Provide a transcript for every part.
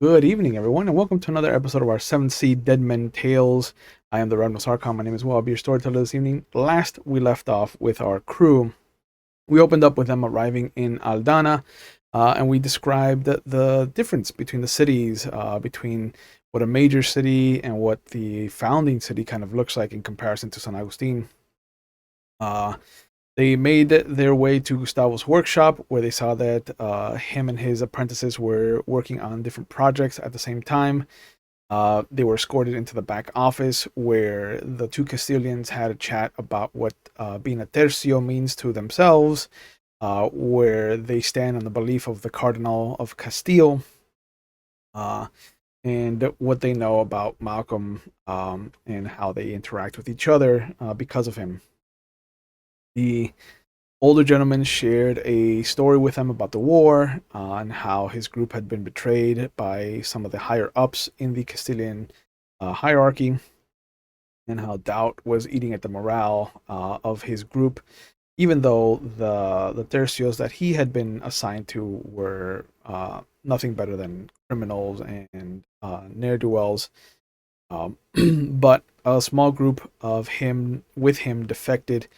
Good evening, everyone, and welcome to another episode of our 7th Sea Dead Men Tales. I am the Red Archon. My name is Will. I'll be your storyteller this evening. Last we left off with our crew, we opened up with them arriving in Aldana, and we described the difference between the cities, between what a major city and what the founding city kind of looks like in comparison to San Agustin. Uh, they made their way to Gustavo's workshop, where they saw that him and his apprentices were working on different projects at the same time. They were escorted into the back office, where the two Castilians had a chat about what being a tercio means to themselves, where they stand on the belief of the Cardinal of Castile, uh, and what they know about Malcolm, and how they interact with each other because of him. The older gentleman shared a story with them about the war, and how his group had been betrayed by some of the higher ups in the Castilian hierarchy, and how doubt was eating at the morale of his group, even though the tercios that he had been assigned to were nothing better than criminals and ne'er do wells. But a small group of him with him defected,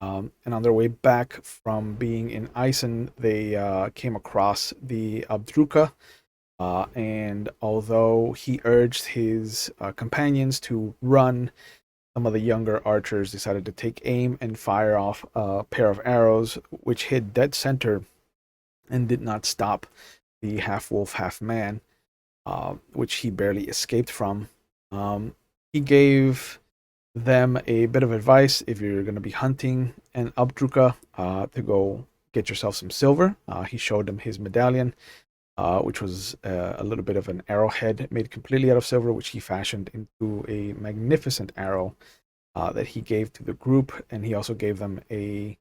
and on their way back from being in Ison, they came across the Abdruka. And although he urged his companions to run, some of the younger archers decided to take aim and fire off a pair of arrows, which hit dead center and did not stop the half wolf, half man, which he barely escaped from. He gave them a bit of advice if you're going to be hunting an Abdruka, to go get yourself some silver. He showed them his medallion, which was a little bit of an arrowhead made completely out of silver, which he fashioned into a magnificent arrow that he gave to the group. And he also gave them a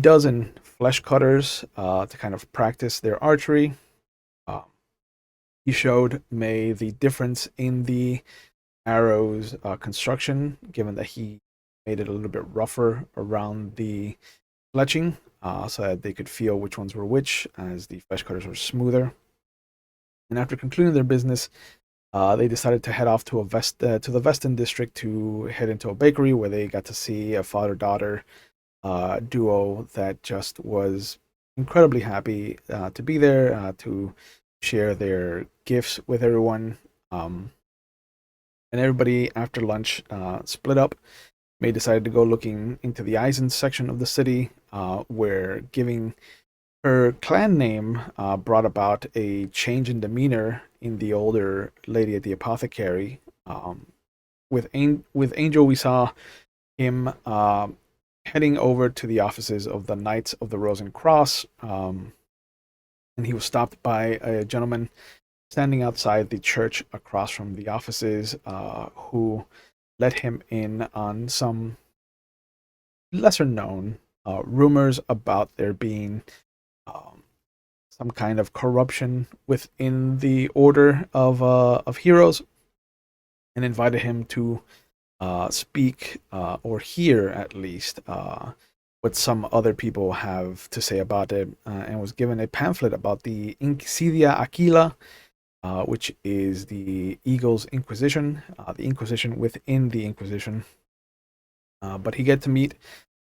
dozen flesh cutters to kind of practice their archery. Uh, he showed May the difference in the arrow's construction, given that he made it a little bit rougher around the fletching, so that they could feel which ones were which, as the flesh cutters were smoother. And after concluding their business, they decided to head off to to the Veston district to head into a bakery, where they got to see a father-daughter duo that just was incredibly happy to be there, to share their gifts with everyone. And everybody after lunch split up. May decided to go looking into the Eisen section of the city, where giving her clan name brought about a change in demeanor in the older lady at the apothecary. With Angel, we saw him heading over to the offices of the Knights of the Rose and Cross, and he was stopped by a gentleman standing outside the church across from the offices, who let him in on some lesser known rumors about there being some kind of corruption within the order of heroes, and invited him to speak, or hear at least, what some other people have to say about it, and was given a pamphlet about the Insidia Aquila, which is the Eagle's Inquisition, the Inquisition within the Inquisition. But he get to meet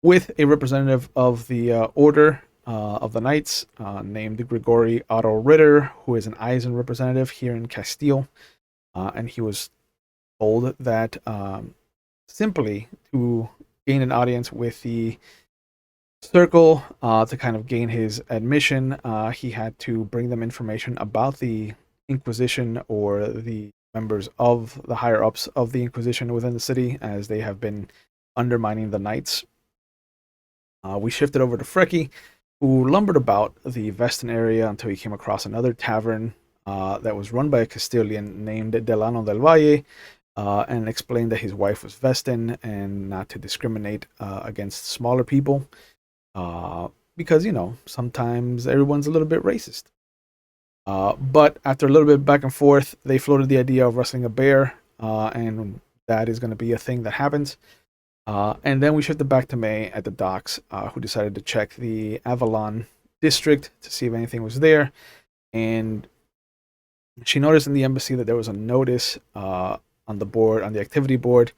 with a representative of the Order of the Knights, named Grigori Otto Ritter, who is an Eisen representative here in Castile. And he was told that simply to gain an audience with the circle, to kind of gain his admission, he had to bring them information about the Inquisition, or the members of the higher ups of the Inquisition within the city, as they have been undermining the knights. We shifted over to Freki, who lumbered about the Veston area until he came across another tavern that was run by a Castilian named Delano del Valle, and explained that his wife was Veston and not to discriminate against smaller people, because, sometimes everyone's a little bit racist. But after a little bit back and forth, they floated the idea of wrestling a bear, and that is going to be a thing that happens. And then we shifted back to May at the docks, who decided to check the Avalon district to see if anything was there. And She noticed in the embassy that there was a notice on the board, on the activity board,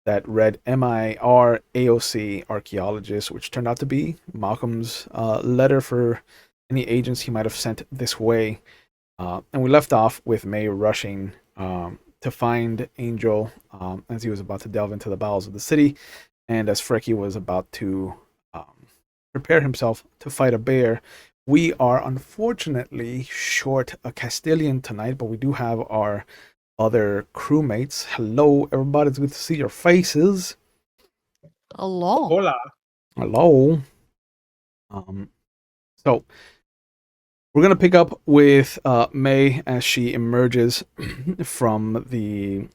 that read MIR AOC archaeologist, which turned out to be Malcolm's letter for any agents he might have sent this way. And we left off with May rushing to find Angel as he was about to delve into the bowels of the city, and as Freki was about to um, prepare himself to fight a bear. We are unfortunately short a Castilian tonight, but we do have our other crewmates. Hello, everybody. It's good to see your faces. Hello. Hola. Hello. Um, so we're gonna pick up with May as she emerges from the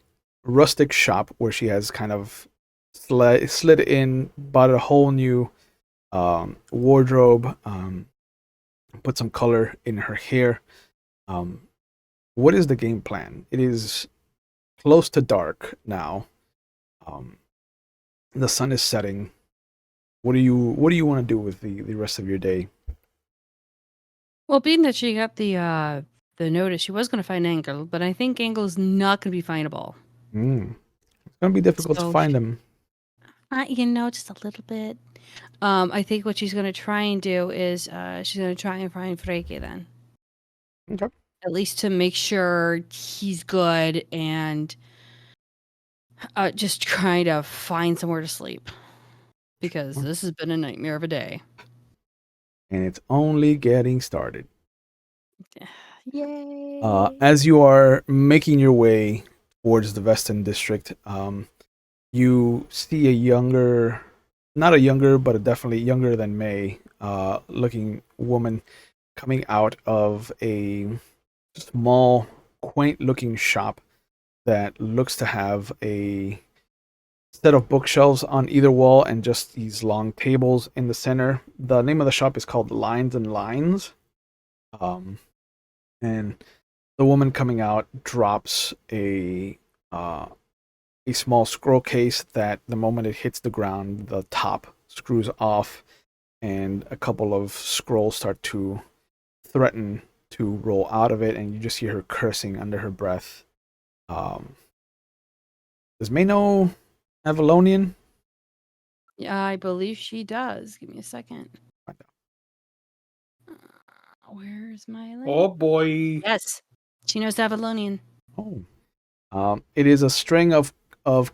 rustic shop where she has kind of slid in, bought a whole new wardrobe, put some color in her hair. Um, what is the game plan? It is close to dark now. Um, the sun is setting. What do you want to do with the rest of your day? Well, being that she got the notice, she was going to find Angle, but I think Angle's not going to be findable. It's gonna be difficult to So find them. just a little bit. I think what she's going to try and do is she's going to try and find Freki then. Okay. At least to make sure he's good and just trying to find somewhere to sleep. Because this has been a nightmare of a day. And it's only getting started. Yay! As you are making your way towards the Western District, you see a younger, not a younger, but a definitely younger than May, looking woman coming out of a small, quaint-looking shop that looks to have a set of bookshelves on either wall and just these long tables in the center. The name of the shop is called Lines and Lines. And the woman coming out drops a small scroll case that the moment it hits the ground, the top screws off, and a couple of scrolls start to threaten to roll out of it, and you just hear her cursing under her breath. Does May know Avalonian? Yeah, I believe she does. Give me a second. Where's my link? Oh boy. Yes, she knows Avalonian. It is a string of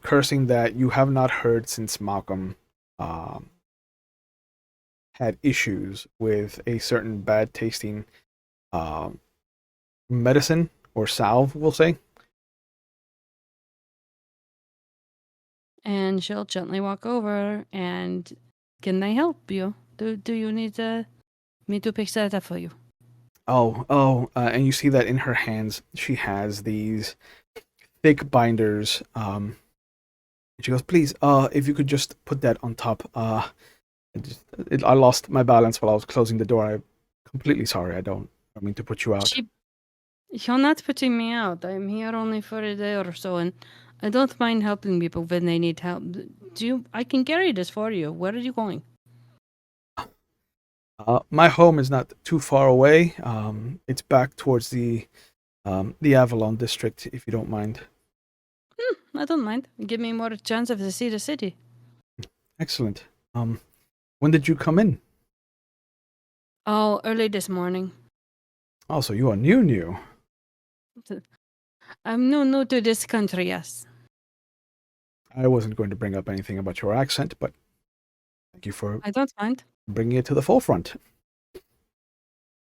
cursing that you have not heard since Malcolm had issues with a certain bad tasting medicine or salve, we'll say. And she'll gently walk over and can I help you? Do you need me to pick that up for you? And you see that in her hands she has these thick binders. She goes, please, if you could just put that on top. I lost my balance while I was closing the door. I'm completely sorry. I don't mean to put you out. You're not putting me out. I'm here only for a day or so, and I don't mind helping people when they need help. I can carry this for you. Where are you going? My home is not too far away. It's back towards the Avalon district, if you don't mind. I don't mind. Give me more chance of to see the city. Excellent. When did you come in? Oh, early this morning. Oh, so you are new. I'm new to this country, yes. I wasn't going to bring up anything about your accent, but thank you for I don't mind. bringing it to the forefront.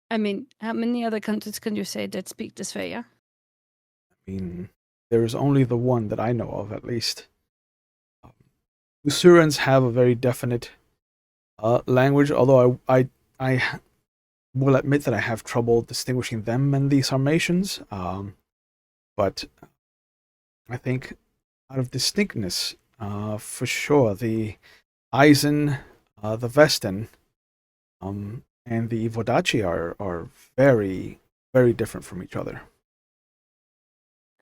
I mean, how many other countries can you say that speak this way, yeah? I mean, there is only the one that I know of, at least. Usurans have a very definite language, although I will admit that I have trouble distinguishing them and the Sarmatians. But I think out of distinctness, for sure, the Eisen, the Vesten, and the Vodachi are very, very different from each other.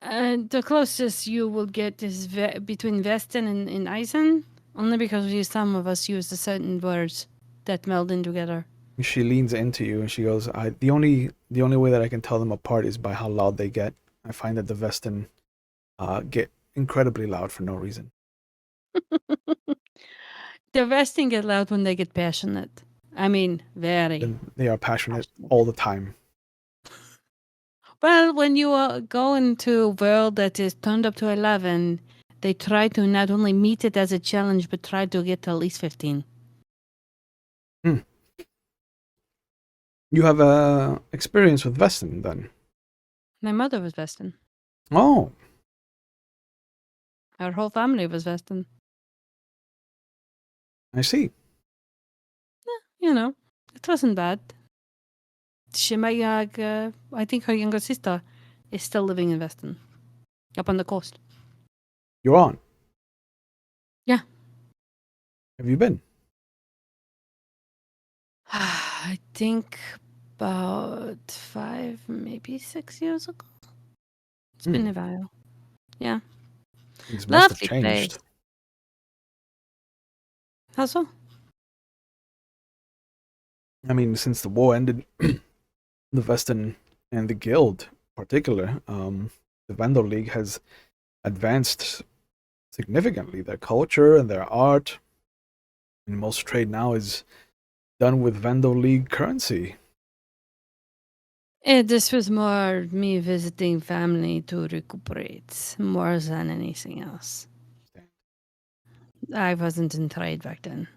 The closest you will get is between Westen and Eisen, only because some of us use the certain words that meld in together. She leans into you and she goes, the only way that I can tell them apart is by how loud they get. I find that the Vestin get incredibly loud for no reason. The resting get loud when they get passionate. I mean, very And they are passionate passionate. all the time. Well, when you go into a world that is turned up to 11, they try to not only meet it as a challenge, but try to get to at least 15. Hmm. You have experience with Vestin then. My mother was Vestin. Oh, Our whole family was Vestin. I see. You know, it wasn't bad. I think her younger sister is still living in Vestin, up on the coast. You're on. Yeah. Have you been? I think about 5, maybe 6 years ago. It's been a while. Yeah. Things must have Lovely place. changed. How so? I mean, since the war ended, the Vestin and the Guild, in particular, the Vandal League has advanced significantly. Their culture and their art, and most trade now is done with Vandal League currency. This was more me visiting family to recuperate more than anything else. I wasn't in trade back then.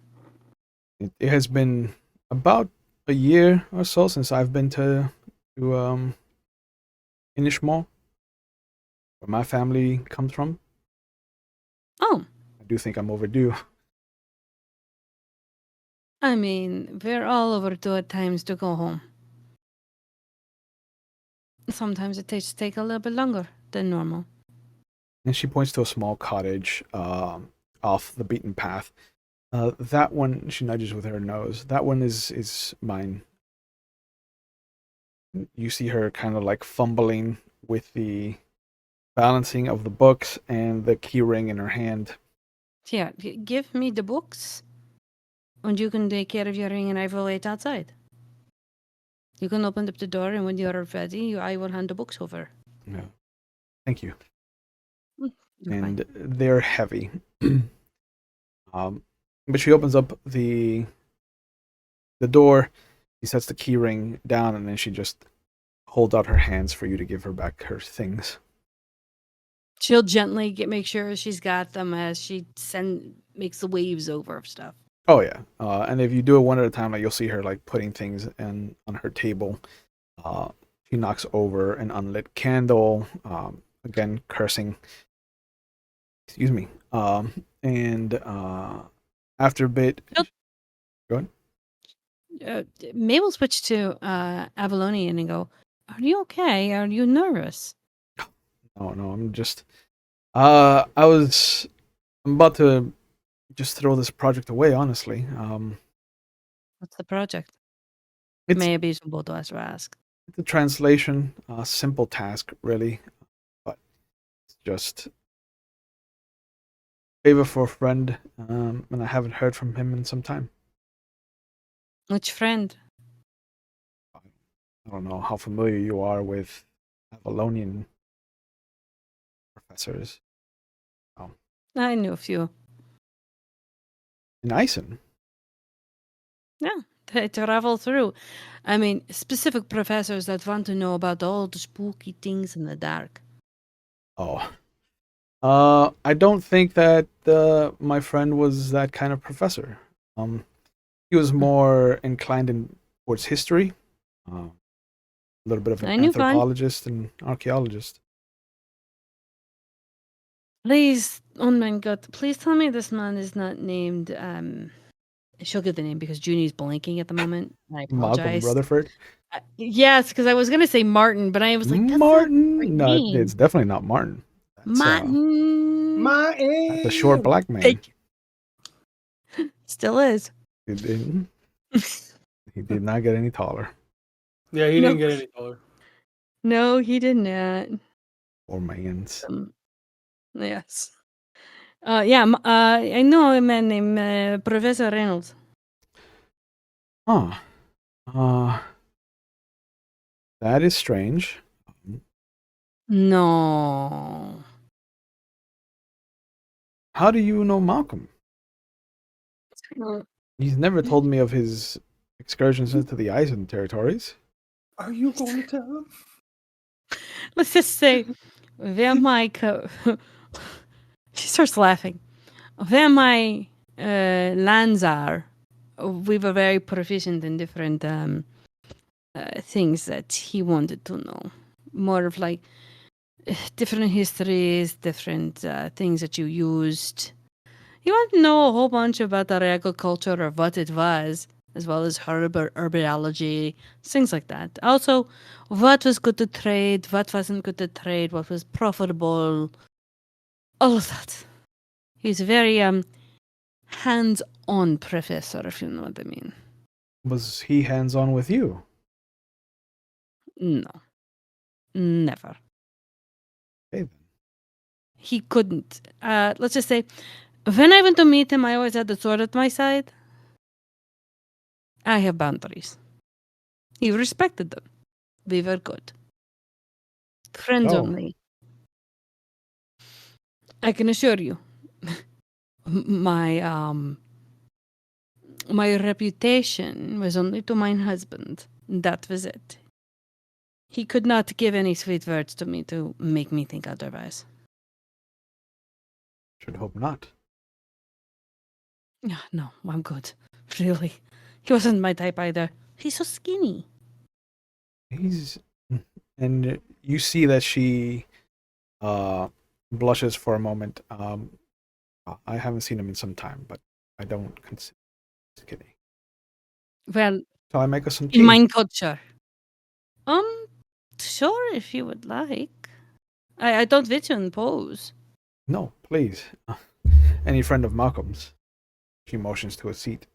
It has been about a year or so since I've been to Inishmore, where my family comes from. Oh, I do think I'm overdue. I mean, we're all overdue at times to go home. Sometimes it takes take a little bit longer than normal. And she points to a small cottage off the beaten path. That one, she nudges with her nose. That one is mine. You see her kind of like fumbling with the balancing of the books and the key ring in her hand. Here, give me the books, and you can take care of your ring, and I will wait outside. You can open up the door, and when you are ready, I will hand the books over. Yeah. Thank you. You're And fine. they're heavy. But she opens up the door. She sets the key ring down, and then she just holds out her hands for you to give her back her things. She'll gently make sure she's got them as she makes the waves over of stuff. Oh yeah, and if you do it one at a time, like you'll see her like putting things in on her table. Uh, she knocks over an unlit candle. Again, cursing. Excuse me. And after a bit, She'll go ahead. May will switch to Avalonian and go, "Are you okay? Are you nervous?" Oh no, I'm just. I'm about to just throw this project away. Honestly, What's the project? it's May it be reasonable to ask. it's a translation, simple task really, but it's just favor for a friend, and I haven't heard from him in some time. Which friend? I don't know how familiar you are with Avalonian professors. Um, I knew a few. in Ison. Yeah, they travel through. I mean, specific professors that want to know about all the spooky things in the dark. Oh, I don't think that my friend was that kind of professor. He was more inclined towards history, a little bit of an I knew fun. anthropologist and archaeologist. Please, oh my god, please tell me this man is not named. She'll get the name because Junie's blanking at the moment. I Malcolm apologize. Rutherford. Yes, because I was gonna say Martin, but I was like, that's not the right Martin? No, it's name. definitely not Martin. Martin. That's a short Martin. black man. Thank Still is. He did not get any taller Yeah, he No. didn't get any taller. No, he did not. or mans. Yes. Yeah, I know a man named Professor Reynolds. Huh. Uh, that is strange. No. How do you know Malcolm? Mm. He's never told me of his excursions into the Eisen territories. Are you going to tell him? Let's just say, when my she starts laughing. When my lands are, we were very proficient in different things that he wanted to know. More of like different histories, different things that you used. He wanted to know a whole bunch about our agriculture or what it was, as well as herbology, things like that. Also, what was good to trade, what wasn't good to trade, what was profitable, all of that. He's a very hands-on professor, if you know what I mean. Was he hands on with you? No, never. Okay, then. He couldn't. Let's just say, when I went to meet him, I always had the sword at my side. I have boundaries. He respected them. We were good. Friends Oh, only. I can assure you, my my reputation was only to my husband. That was it. He could not give any sweet words to me to make me think otherwise. should hope not. No, I'm good. Really. He wasn't my type either. He's so skinny. He's and you see that she uh blushes for a moment. I haven't seen him in some time, but I don't consider skinny. Well, So I make us some in tea. my culture. Um, sure, if you would like. I don't wish to impose. No, please. Any friend of Malcolm's. She motions to a seat.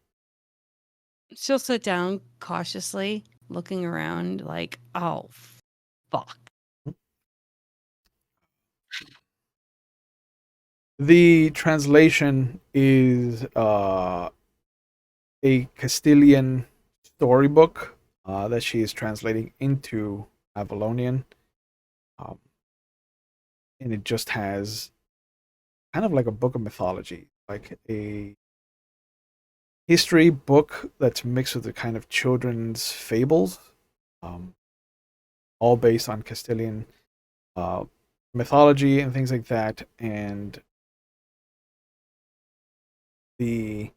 She'll sit down cautiously, looking around like, oh, fuck. The translation is a Castilian storybook that she is translating into Avalonian. Um, and it just has kind of like a book of mythology, like a history book that's mixed with the kind of children's fables, um, all based on Castilian uh, mythology and things like that. And the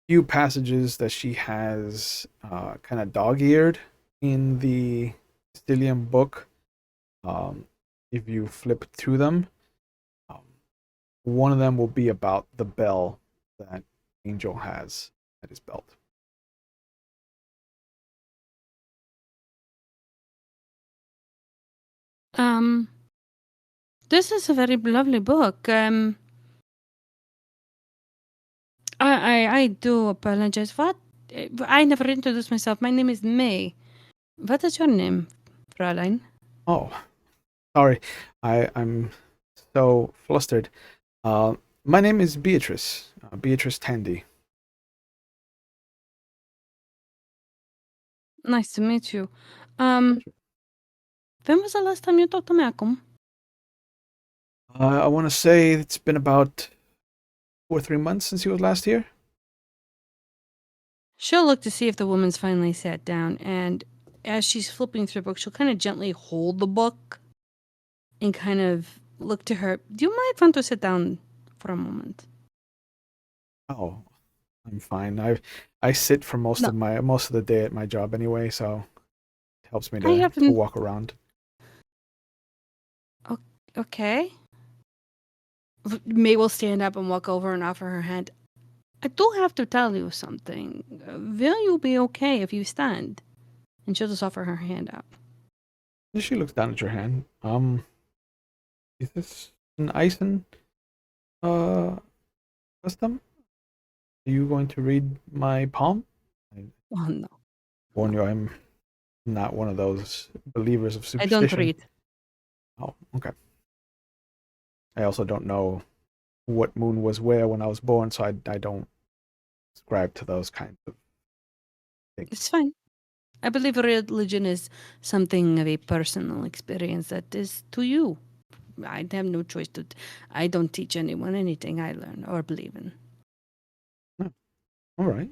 few passages that she has kind of dog-eared in the Castilian book, um, if you flip through them, um, one of them will be about the bell that Angel has at his belt. Um, this is a very lovely book. I do apologize. What? I never introduced myself. My name is May. What is your name, Fräulein? Oh, sorry, I'm so flustered. My name is Beatrice, Beatrice Tandy. Nice to meet you. Um, when was the last time you talked to Malcolm? I want to say it's been about 2 or 3 months since he was last here. She'll look to see if the woman's finally sat down, and as she's flipping through the book, she'll kind of gently hold the book and kind of look to her. Do you might want to sit down for a moment? Oh, I'm fine. I sit for No, most of the day at my job anyway, so it helps me I to haven't. walk around. Okay. May will stand up and walk over and offer her hand. I do have to tell you something. Will you be okay if you stand? And she'll just offer her hand out. And she looks down at your hand. Is this an Eisen uh custom? Are you going to read my palm? I Oh no, warn no, you, I'm not one of those believers of I don't superstition. read. Oh, okay. I also don't know what moon was where when I was born, so I don't subscribe to those kinds of things. It's fine. I believe religion is something of a personal experience that is to you. I have no choice to. I don't teach anyone anything I learn or believe in. All right.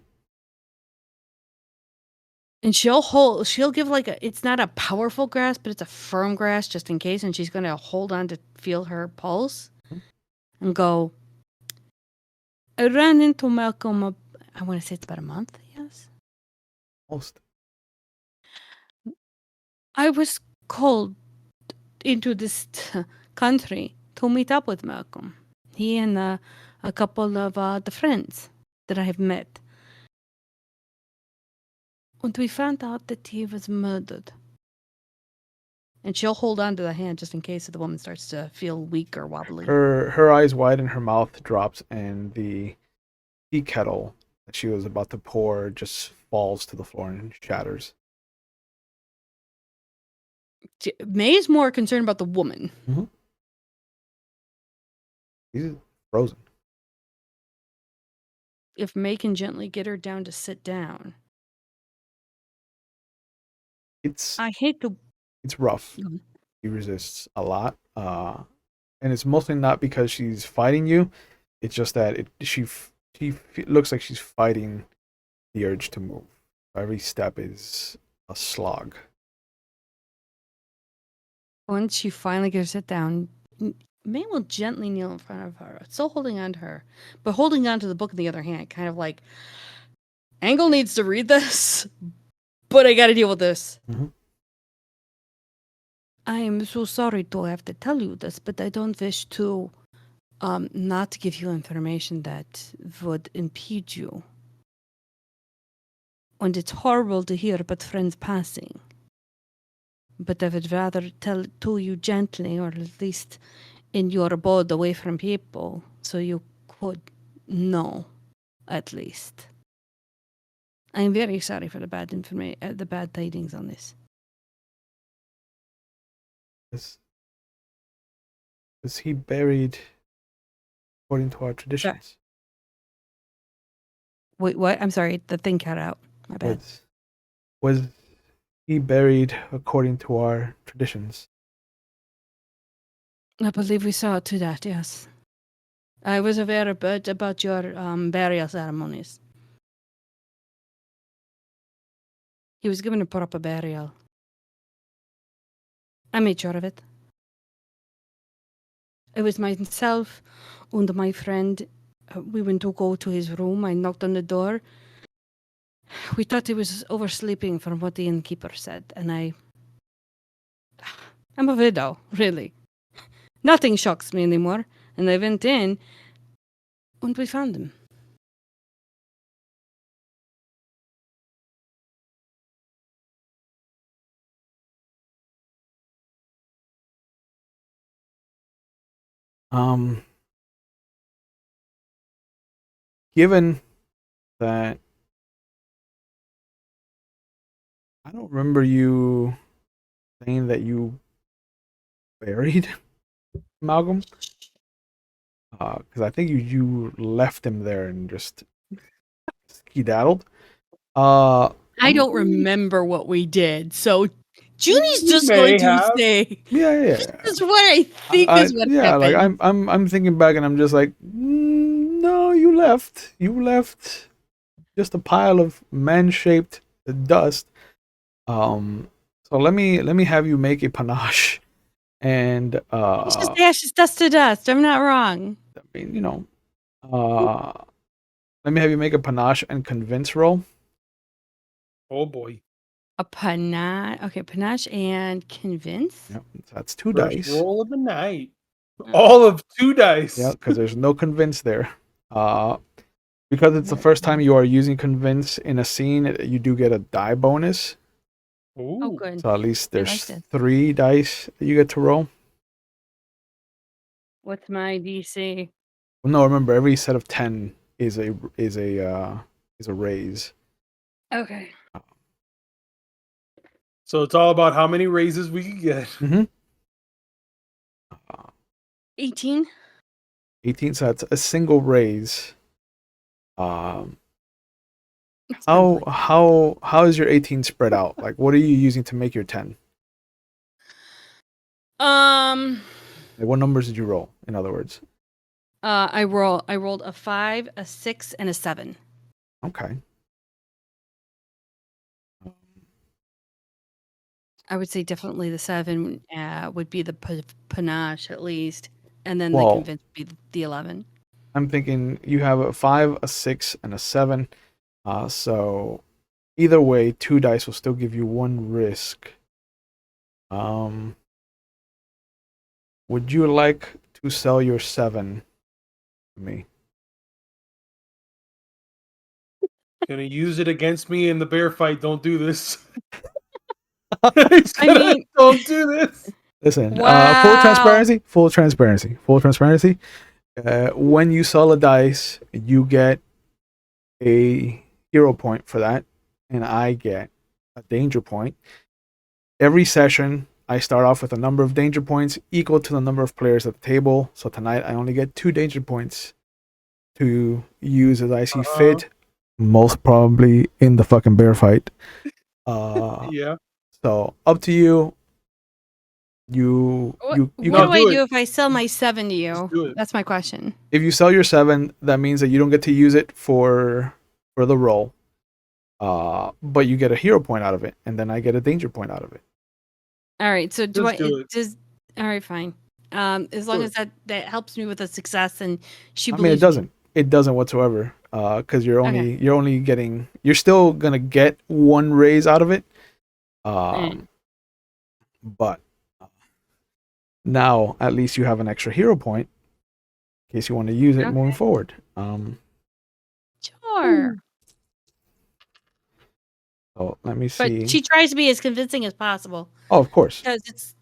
And she'll give like a, it's not a powerful grasp, but it's a firm grasp just in case. And she's going to hold on to feel her pulse and go, I ran into Malcolm, I want to say it's about a month, yes. Most. I was called into this country to meet up with Malcolm. He and a couple of the friends that I have met. And we found out that he was murdered. And she'll hold on to the hand just in case the woman starts to feel weak or wobbly. Her eyes widen, her mouth drops, and the tea kettle that she was about to pour just falls to the floor and shatters. May's more concerned about the woman. She's frozen. If May can gently get her down to sit down. I hate to. It's rough. She resists a lot, and it's mostly not because she's fighting you. It's just that she looks like she's fighting the urge to move. Every step is a slog. Once she finally gets sit down, May will gently kneel in front of her, still holding on to her, but holding on to the book in the other hand, kind of like, Angle needs to read this, but I gotta deal with this. Mm-hmm. I am so sorry to have to tell you this, but I don't wish to not give you information that would impede you. And it's horrible to hear about friends passing. But I would rather tell it to you gently, or at least in your abode away from people, so you could know, at least. I'm very sorry for the bad the bad tidings on this. Was he buried according to our traditions? Wait, what? I'm sorry, the thing cut out. My bad. Was he buried according to our traditions? I believe we saw to that, yes. I was aware about your burial ceremonies. He was given a proper burial. I made sure of it. It was myself and my friend. We went to go to his room. I knocked on the door. We thought he was oversleeping from what the innkeeper said, and I'm a widow, really. Nothing shocks me anymore. And I went in, and we found him. Given that I don't remember you saying that you buried Malcolm, because I think you left him there and just skedaddled. I don't remember what we did, so Junie's just going to say, yeah. "This is what I think is what happened." Like I'm thinking back, and I'm just like, no, you left. You left just a pile of man-shaped dust. So let me have you make a panache, and It's just ashes, dust to dust. I'm not wrong. I mean, let me have you make a panache and convince roll. Oh boy. A panache. Okay, panache and convince. Yep, that's two First dice. roll of the night. All of 2 dice. Yeah, because there's no convince there. Because it's the first time you are using convince in a scene, you do get a die bonus. Ooh. Oh, good. So at least there's it. 3 dice that you get to roll. What's my DC? Well, no, remember every set of 10 is a raise. Okay. So it's all about how many raises we can get. Mm-hmm. 18. 18, so that's a single raise. It's been like, How is your 18 spread out? Like, what are you using to make your 10? um, Like, what numbers did you roll? In other words, I rolled a 5, a 6, and a 7. okay. I would say definitely the 7 would be the panache at least, and then the Well, convince would be the 11. I'm thinking you have a 5, a 6, and a 7. So either way, 2 dice will still give you 1 risk. Would you like to sell your 7 to me? Gonna use it against me in the bear fight. Don't do this. I mean, don't do this. Listen, full wow. transparency, full transparency, full transparency. When you sell a dice, you get a hero point for that, and I get a danger point. Every session, I start off with a number of danger points equal to the number of players at the table. So tonight, I only get 2 danger points to use as I see fit. Most probably in the fucking bear fight. Yeah. So up to you. What No, do I do it. do if I sell my 7 to Just you? do it. That's my question. If you sell your 7, that means that you don't get to use it for the roll. But you get a hero point out of it, and then I get a danger point out of it. All right. So do Just do it. all right, fine. As long as that helps me with a success, and she I mean, believes it doesn't. It doesn't whatsoever. Because you're only getting. You're still gonna get 1 raise out of it. But now at least you have an extra hero point in case you want to use it moving forward. Sure. So let me see. But she tries to be as convincing as possible. Oh, of course. Because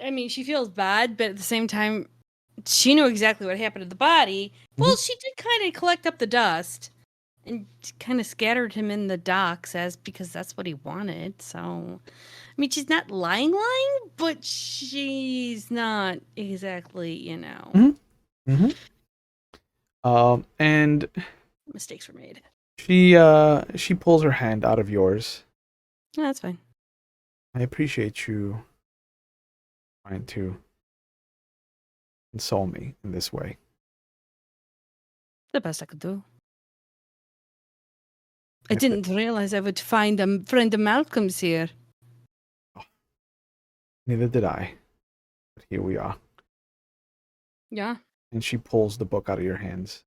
I mean, she feels bad, but at the same time, she knew exactly what happened to the body. Well, she did kind of collect up the dust and kind of scattered him in the docks because that's what he wanted. So, I mean, she's not lying, but she's not exactly, And mistakes were made. she pulls her hand out of yours. Yeah, that's fine. I appreciate you trying to console me in this way. The best I could do. I didn't realize I would find a friend of Malcolm's here. Oh, neither did I. But here we are. Yeah. And she pulls the book out of your hands.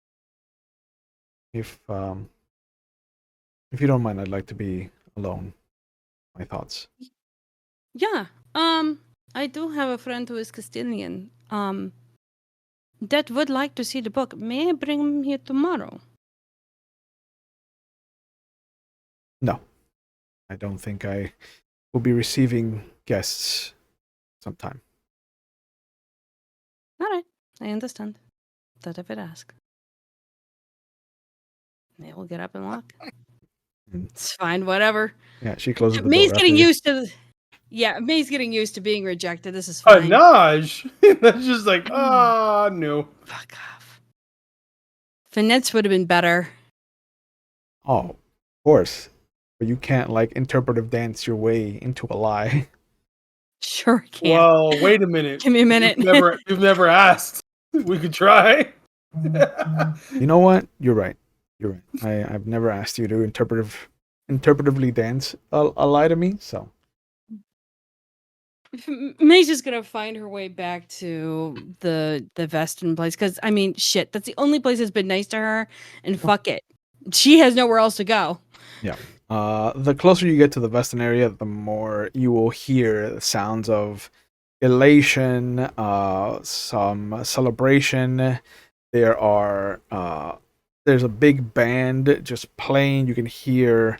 If you don't mind, I'd like to be alone. My thoughts. Yeah. I do have a friend who is Castilian. That would like to see the book. May I bring him here tomorrow? No. I don't think I will be receiving guests sometime. All right. I understand. That I would ask. They will get up and walk. It's fine, whatever. Yeah, she closes the door. May's getting used to May's getting used to being rejected. This is fine. Naj. That's just like, no. Fuck off. Finesse would have been better. Oh, of course. But you can't interpretive dance your way into a lie. Sure can. Well, wait a minute. Give me a minute. You've never asked. We could try. You know what? You're right. You're right. I've never asked you to interpretively dance a lie to me, so. May's just gonna find her way back to the Veston place because I mean, shit, that's the only place that's been nice to her, and fuck it, she has nowhere else to go. Yeah. The closer you get to the Veston area, the more you will hear the sounds of elation, some celebration. There's a big band just playing. You can hear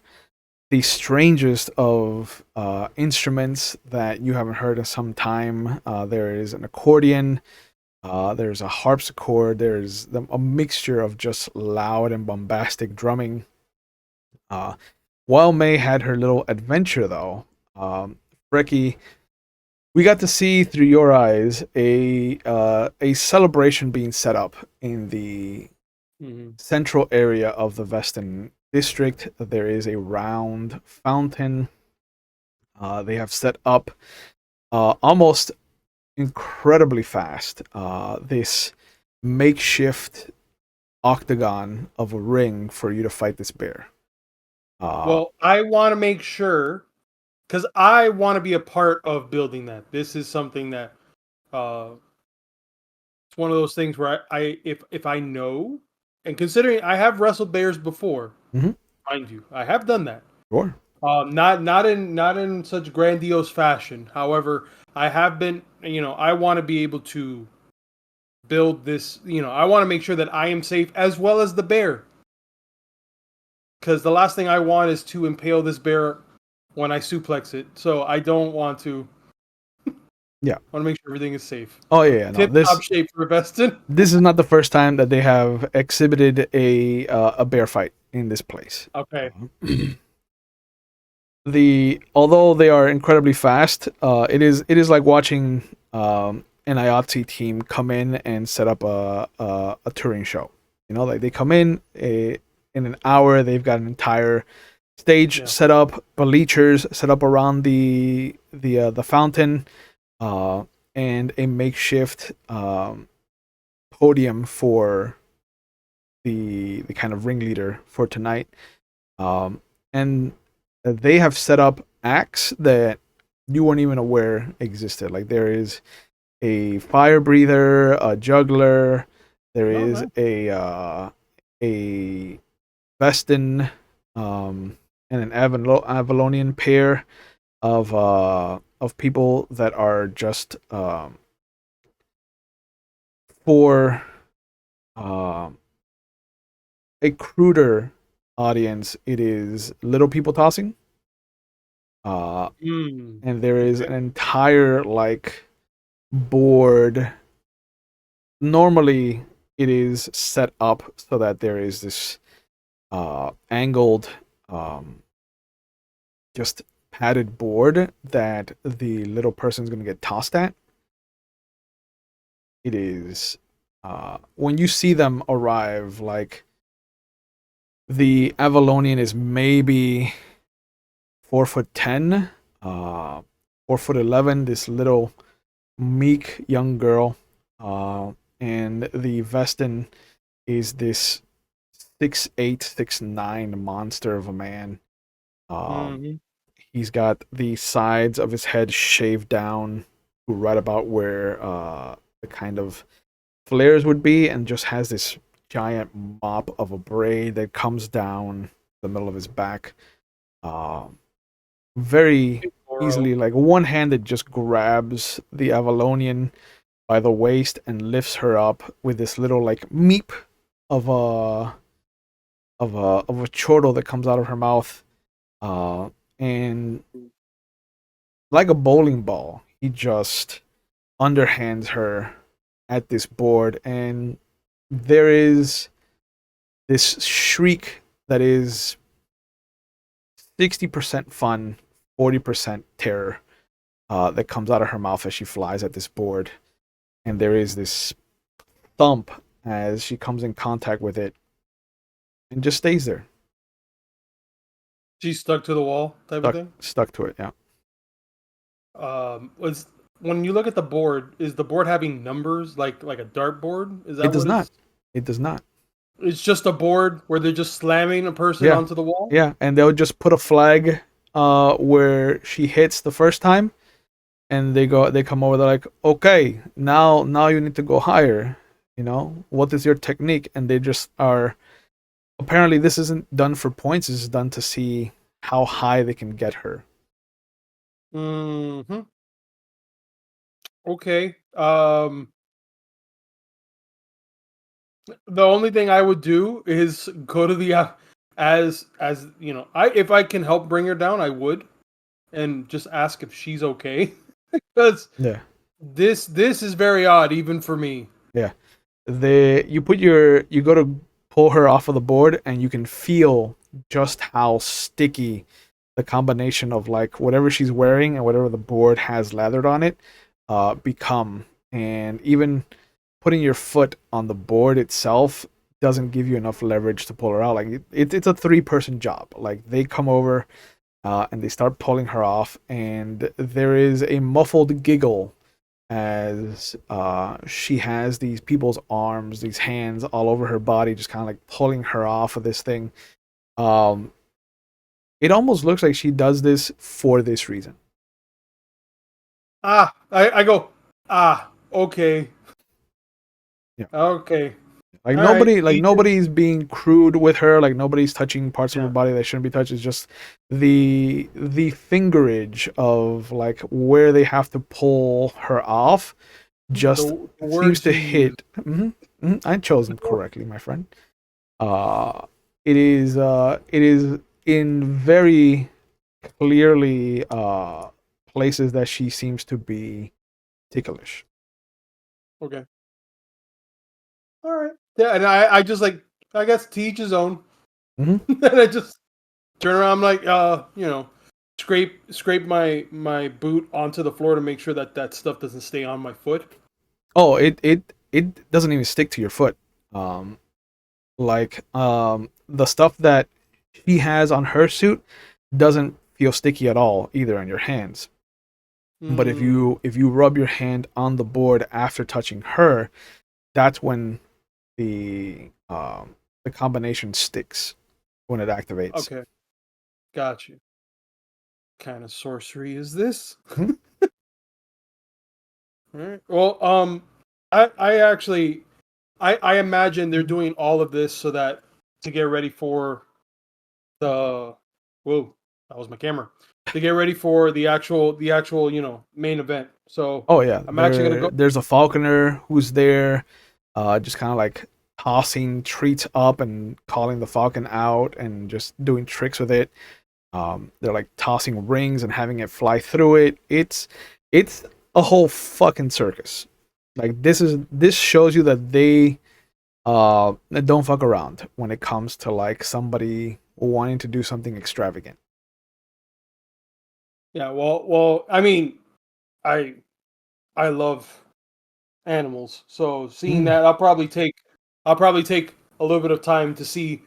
the strangest of instruments that you haven't heard in some time. There is an accordion. There's a harpsichord. There's a mixture of just loud and bombastic drumming. While May had her little adventure, though, Freki, we got to see through your eyes a celebration being set up in the central area of the Veston district. There is a round fountain. They have set up almost incredibly fast this makeshift octagon of a ring for you to fight this bear. Well, I want to make sure, because I want to be a part of building that. This is something that it's one of those things where if I know, and considering I have wrestled bears before, Mhm. mind you, I have done that. Sure. Not in such grandiose fashion. However, I have been. I want to be able to build this. I want to make sure that I am safe as well as the bear. Because the last thing I want is to impale this bear when I suplex it. So I don't want to. Yeah. I want to make sure everything is safe. Oh yeah, no. Tip top shape for Veston. This is not the first time that they have exhibited a bear fight in this place. Okay. Although they are incredibly fast, it is like watching an IATSE team come in and set up a touring show. Like they come in in an hour, they've got an entire stage set up, bleachers set up around the fountain, and a makeshift podium for the kind of ringleader for tonight. And they have set up acts that you weren't even aware existed. Like there is a fire breather, a juggler, there is a Vestin, and an Avalonian pair of people that are just for a cruder audience. It is little people tossing, and there is an entire like board. Normally, it is set up so that there is this angled, just padded board that the little person's going to get tossed at. It is when you see them arrive, like the Avalonian is maybe 4'10", 4'11", this little meek young girl, and the Vestin is this 6'8", 6'9" monster of a man. He's got the sides of his head shaved down to right about where the kind of flares would be, and just has this giant mop of a braid that comes down the middle of his back. Very easily, like one-handed, just grabs the Avalonian by the waist and lifts her up with this little like meep of a chortle that comes out of her mouth, and like a bowling ball, he just underhands her at this board, and there is this shriek that is 60% fun, 40% terror, that comes out of her mouth as she flies at this board. And there is this thump as she comes in contact with it and just stays there. She's stuck to the wall type of thing? Stuck to it, yeah. When you look at the board, is the board having numbers like a dartboard? Is that It does not. It does not. It's just a board where they're just slamming a person onto the wall? Yeah, and they'll just put a flag where she hits the first time, and they come over, they're like, okay, now you need to go higher. What is your technique? And they just are, apparently this isn't done for points, this is done to see how high they can get her. Okay. The only thing I would do is go to the as if I can help bring her down, I would, and just ask if she's okay, because this is very odd even for me. Yeah, you go to pull her off of the board, and you can feel just how sticky the combination of like whatever she's wearing and whatever the board has lathered on it become, and even putting your foot on the board itself doesn't give you enough leverage to pull her out. Like it's a 3-person job. Like they come over and they start pulling her off, and there is a muffled giggle as she has these people's arms, these hands all over her body, just kind of like pulling her off of this thing. Um, it almost looks like she does this for this reason. I go, okay. Yeah. Okay. Like All nobody, right, like teachers. nobody's being crude with her. Like nobody's touching parts of her Yeah. body that shouldn't be touched. It's just the fingerage of like where they have to pull her off just The seems words to you use. hit. I chose them correctly, my friend. It is in very clearly places that she seems to be ticklish. Okay. All right. Yeah, and I just like, I guess to each his own. Mhm. And I just turn around, I'm like, scrape my boot onto the floor to make sure that stuff doesn't stay on my foot. Oh, it doesn't even stick to your foot. Um, the stuff that she has on her suit doesn't feel sticky at all either on your hands. But if you rub your hand on the board after touching her, that's when the combination sticks when it activates. Okay, got you. Kind of sorcery is this? Mhm. All right. Well, I actually, I imagine they're doing all of this so that to get ready for the, whoa, that was my camera. To get ready for the actual main event. So Oh yeah, I'm actually gonna go. there's a falconer who's there, just kind of like tossing treats up and calling the falcon out and just doing tricks with it. They're like tossing rings and having it fly through it. It's a whole fucking circus. Like this shows you that they don't fuck around when it comes to like somebody wanting to do something extravagant. Yeah. Well. I mean, I I love animals. So seeing Mm. that, I'll probably take a little bit of time to see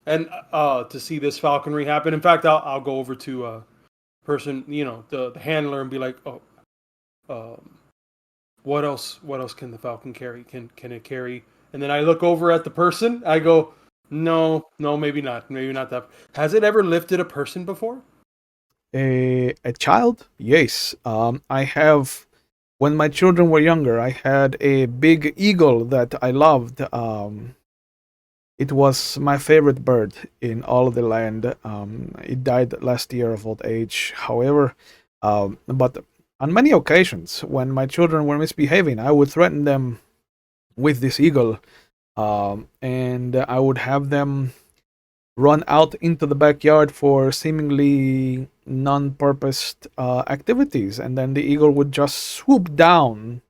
and to see this falconry happen. In fact, I'll go over to person, the handler, and be like, oh, um, what else can the falcon carry? Can it carry? And then I look over at the person. I go, no, maybe not that. Has it ever lifted a person before? A child? Yes. I have. When my children were younger, I had a big eagle that I loved. It was my favorite bird in all of the land. It died last year of old age. However, but on many occasions, when my children were misbehaving, I would threaten them with this eagle, and I would have them run out into the backyard for seemingly non-purposed activities, and then the eagle would just swoop down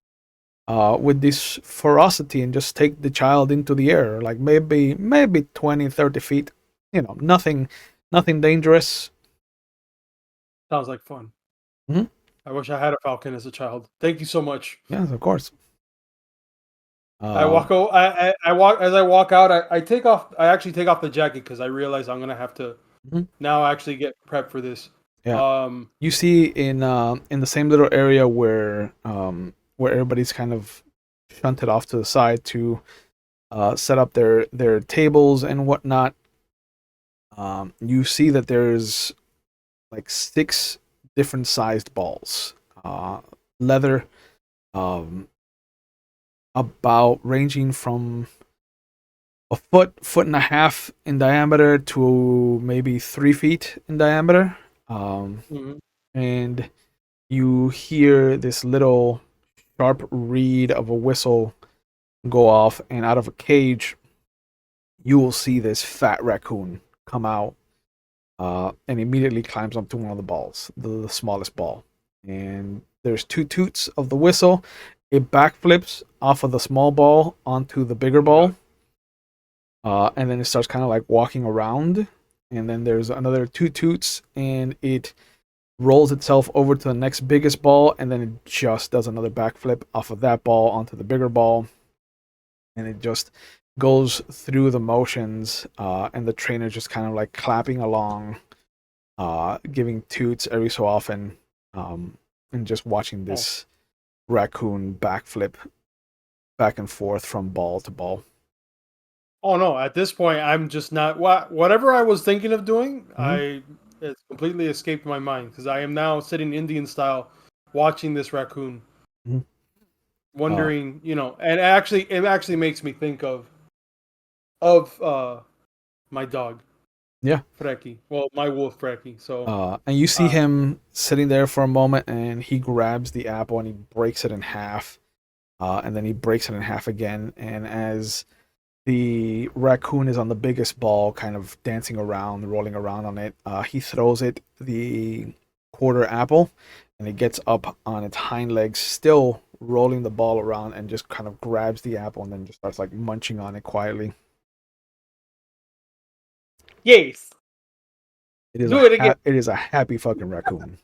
with this ferocity and just take the child into the air, like maybe 20, 30 feet. Nothing dangerous. Sounds like fun. Mhm. I wish I had a falcon as a child. Thank you so much. Yes, of course. I Um, walk. I walk as I walk out. I take off. I actually take off the jacket because I realize I'm gonna have to mhm. now actually get prepped for this. Yeah, Um. you see in the same little area where everybody's kind of shunted off to the side to set up their tables and whatnot. You see that there's like 6 different sized balls, leather, um, about ranging from a foot and a half in diameter to maybe 3 feet in diameter. Mhm. And you hear this little sharp reed of a whistle go off, and out of a cage, you will see this fat raccoon come out and immediately climbs up to one of the balls, the smallest ball. And there's 2 toots of the whistle. It backflips off of the small ball onto the bigger ball, and then it starts kind of like walking around. And then there's another 2 toots, and it rolls itself over to the next biggest ball, and then it just does another backflip off of that ball onto the bigger ball, and it just goes through the motions, and the trainer just kind of like clapping along, giving toots every so often, and just watching this raccoon backflip back and forth from ball to ball. Oh no! At this point, I'm just not whatever I was thinking of doing. It's completely escaped my mind because I am now sitting Indian style, watching this raccoon, Mhm. wondering, and it actually makes me think of my dog, Yeah. Freki. Well, my wolf Freki. So, And you see him sitting there for a moment, and he grabs the apple and he breaks it in half, and then he breaks it in half again. And as the raccoon is on the biggest ball, kind of dancing around, rolling around on it, he throws it the quarter apple, and it gets up on its hind legs, still rolling the ball around, and just kind of grabs the apple and then just starts like munching on it quietly. yes, It is do it again. it is a happy fucking raccoon.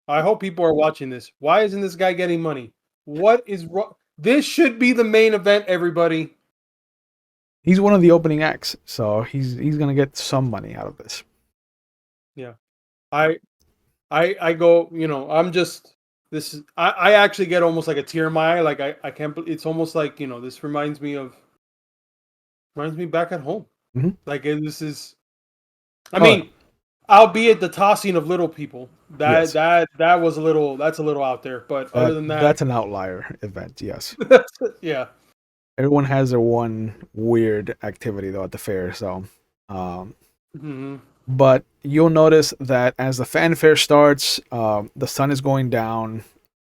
I hope people are watching this. Why isn't this guy getting money? What is wrong? This should be the main event, everybody. He's one of the opening acts, so he's gonna get some money out of this. Yeah, I go. I'm just. This is. I actually get almost like a tear in my eye. Like I can't. It's almost like this reminds me back at home. Mhm. Like this is. I mean, albeit the tossing of little people. Yes. That was a little. That's a little out there. But other than that, That's an outlier event. Yes. yeah. Everyone has their one weird activity though at the fair, so hmm but you'll notice that as the fanfare starts, the sun is going down,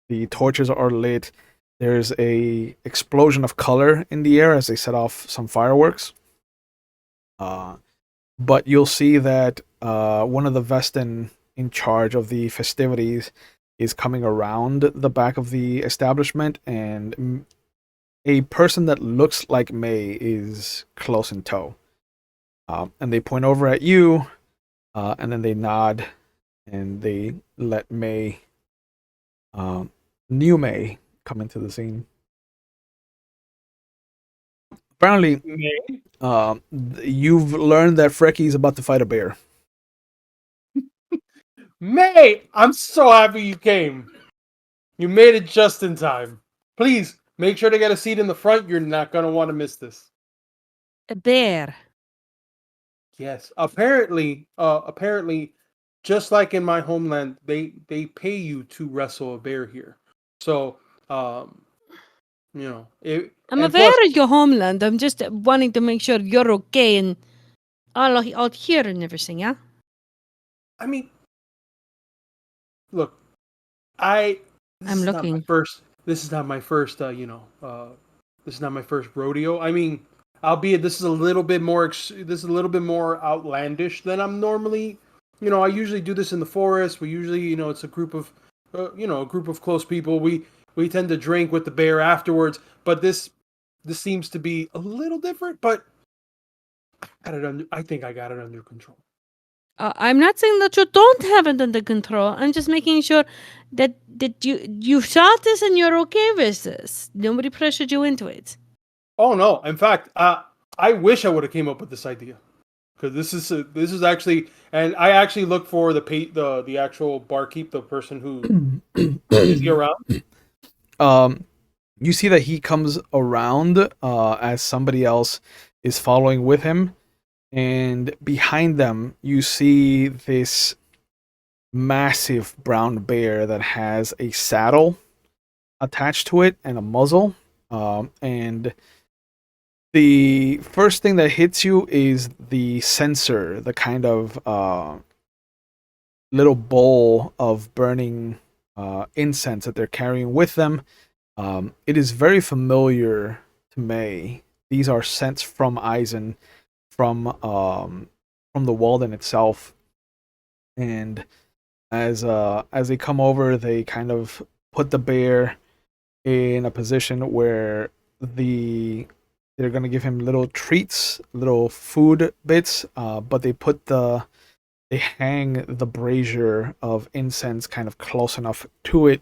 the torches are lit, there's a explosion of color in the air as they set off some fireworks. But you'll see that one of the Vestin in charge of the festivities is coming around the back of the establishment, and a person that looks like May is close in tow. And they point over at you, and then they nod, and they let May, new May, come into the scene. Apparently, you've learned that Freki is about to fight a bear. May, I'm so happy you came. You made it just in time. Please make sure to get a seat in the front. You're not gonna want to miss this. A bear. Yes, apparently, just like in my homeland, they pay you to wrestle a bear here. So, I'm and aware plus, of your homeland. I'm just wanting to make sure you're okay and all out here and everything, yeah? I mean, look, I this I'm is not my looking. first. This is not my first. This is not my first rodeo. I mean, albeit this is a little bit more. This is a little bit more outlandish than I'm normally. I usually do this in the forest. We usually, it's a group of, a group of close people. We tend to drink with the bear afterwards. But this seems to be a little different. But I think I got it under control. I'm not saying that you don't have it under control. I'm just making sure that you shot this and you're okay with this. Nobody pressured you into it. Oh no! In fact, I wish I would have came up with this idea. Because this is actually, and I actually look for the actual barkeep, the person who is he around? You see that he comes around as somebody else is following with him, and behind them you see this massive brown bear that has a saddle attached to it and a muzzle. And the first thing that hits you is the censer, the kind of little bowl of burning incense that they're carrying with them. It is very familiar to May. These are scents from Eisen, from the Walden itself, and as they come over, they kind of put the bear in a position where they're gonna give him little treats, little food bits, but they hang the brazier of incense kind of close enough to it,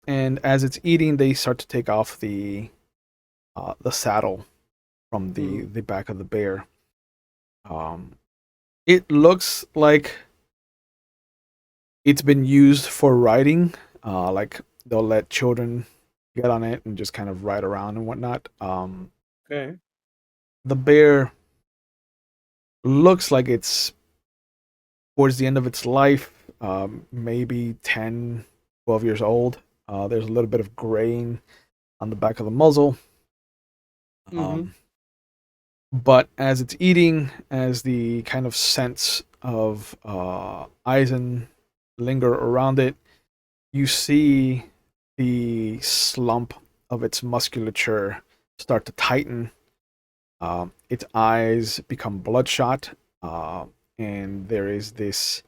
and as it's eating, they start to take off the saddle from the back of the bear. It looks like it's been used for riding. Like they'll let children get on it and just kind of ride around and whatnot. Okay. The bear looks like it's towards the end of its life, maybe 10, 12 years old. There's a little bit of graying on the back of the muzzle. Mm-hmm. But as it's eating, as the kind of scents of Eisen linger around it, you see the slump of its musculature start to tighten. Its eyes become bloodshot, and there is this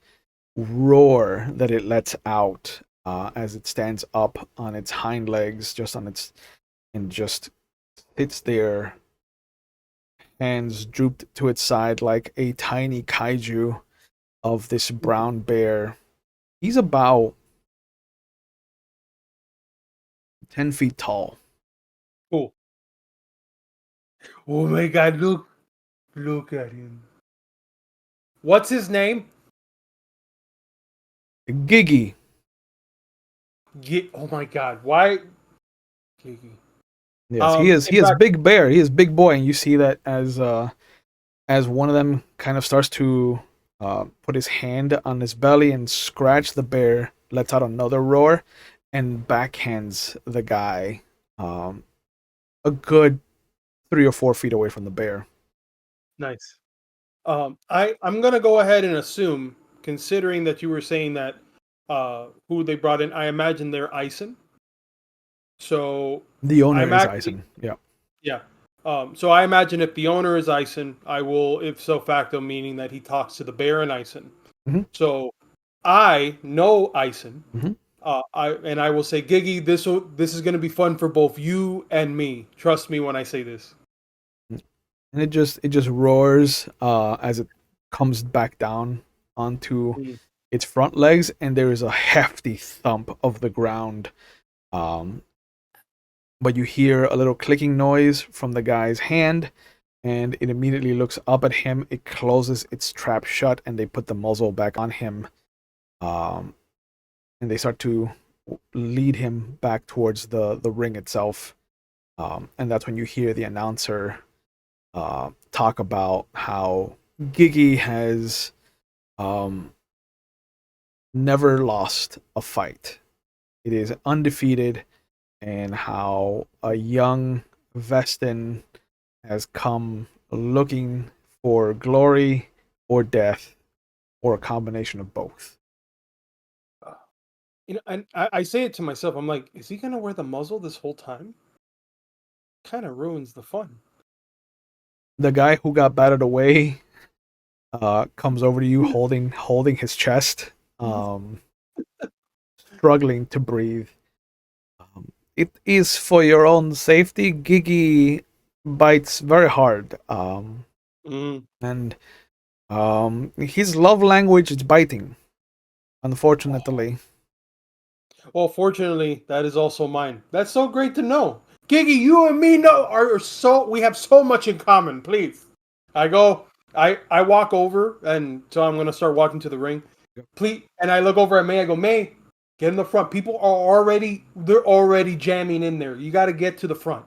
roar that it lets out as it stands up on its hind legs, and just sits there, hands drooped to its side like a tiny kaiju of this brown bear. He's about 10 feet tall. Cool. Oh my God! Look at him. What's his name? Giggy. Oh my God! Why? Kiki. Yes, he In is fact, big bear. He is big boy, and you see that as one of them kind of starts to put his hand on his belly and scratch the bear, lets out another roar, and backhands the guy a good 3 or 4 feet away from the bear. nice. I'm gonna go ahead and assume, considering that you were saying that who they brought in, I imagine they're Ison. So The owner I'm is actually Eisen. Yeah. yeah. So I imagine if the owner is Ison, I will if so facto, meaning that he talks to the bear and Ison. Mhm. So I know Ison. Mhm. I will say, Giggy, this is going to be fun for both you and me. Trust me when I say this. And it just roars as it comes back down onto Mm. its front legs, and there is a hefty thump of the ground. Um, but you hear a little clicking noise from the guy's hand, and it immediately looks up at him. It closes its trap shut, and they put the muzzle back on him. Um, and they start to lead him back towards the ring itself. And that's when you hear the announcer talk about how Gigi has um, never lost a fight. It is undefeated, and how a young Vestin has come looking for glory or death or a combination of both. And I say it to myself. I'm like, is he going to wear the muzzle this whole time? Kind of ruins the fun. The guy who got battered away comes over to you holding his chest, um, struggling to breathe. It is for your own safety. Gigi bites very hard, Mm. and his love language is biting. Unfortunately, Well, fortunately, that is also mine. That's so great to know. Giggy, you and me know are so we have so much in common. Please, I walk over, and so I'm gonna start walking to the ring. Please, and I look over at May. I go, May, get in the front. People are they're already jamming in there. You got to get to the front.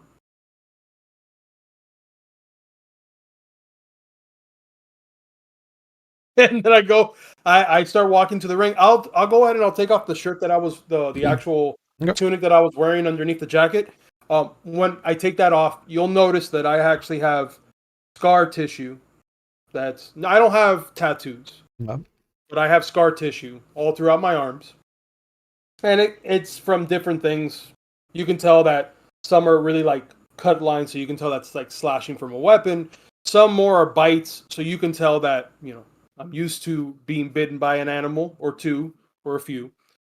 And then I start walking to the ring. I'll go ahead and I'll take off the shirt that I was the actual yep. tunic that I was wearing underneath the jacket. When I take that off, you'll notice that I actually have scar tissue. I don't have tattoos, Yep. but I have scar tissue all throughout my arms, and it's from different things. You can tell that some are really like cut lines, so you can tell that's like slashing from a weapon. Some more are bites, so you can tell that I'm used to being bitten by an animal or two or a few.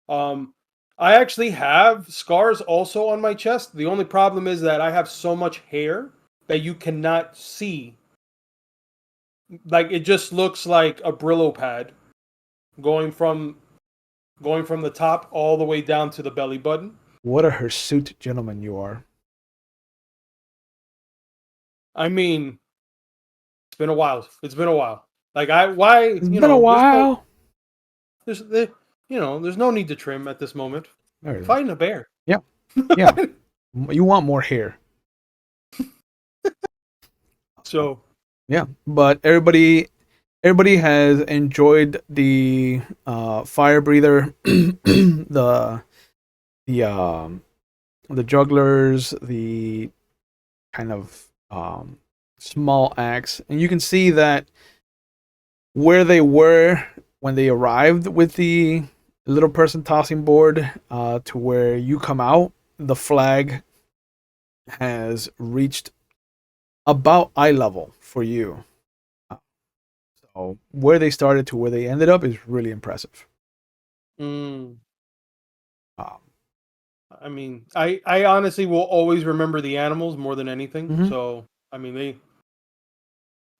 Um, I actually have scars also on my chest. The only problem is that I have so much hair that you cannot see. Like it just looks like a Brillo pad going from going from the top all the way down to the belly button. What a hirsute gentleman you are. I mean, it's been a while. It's been a while. Like why It's been a while. there's no need to trim at this moment. There it is. Fighting a bear. Yeah. Yeah. You want more hair. So Yeah, but everybody has enjoyed the fire breather, the the jugglers, the kind of small axe, and you can see that where they were when they arrived with the little person tossing board to where you come out, the flag has reached about eye level for you. So where they started to where they ended up is really impressive. mm, Um, I mean, I honestly will always remember the animals more than anything. Mhm. So I mean, they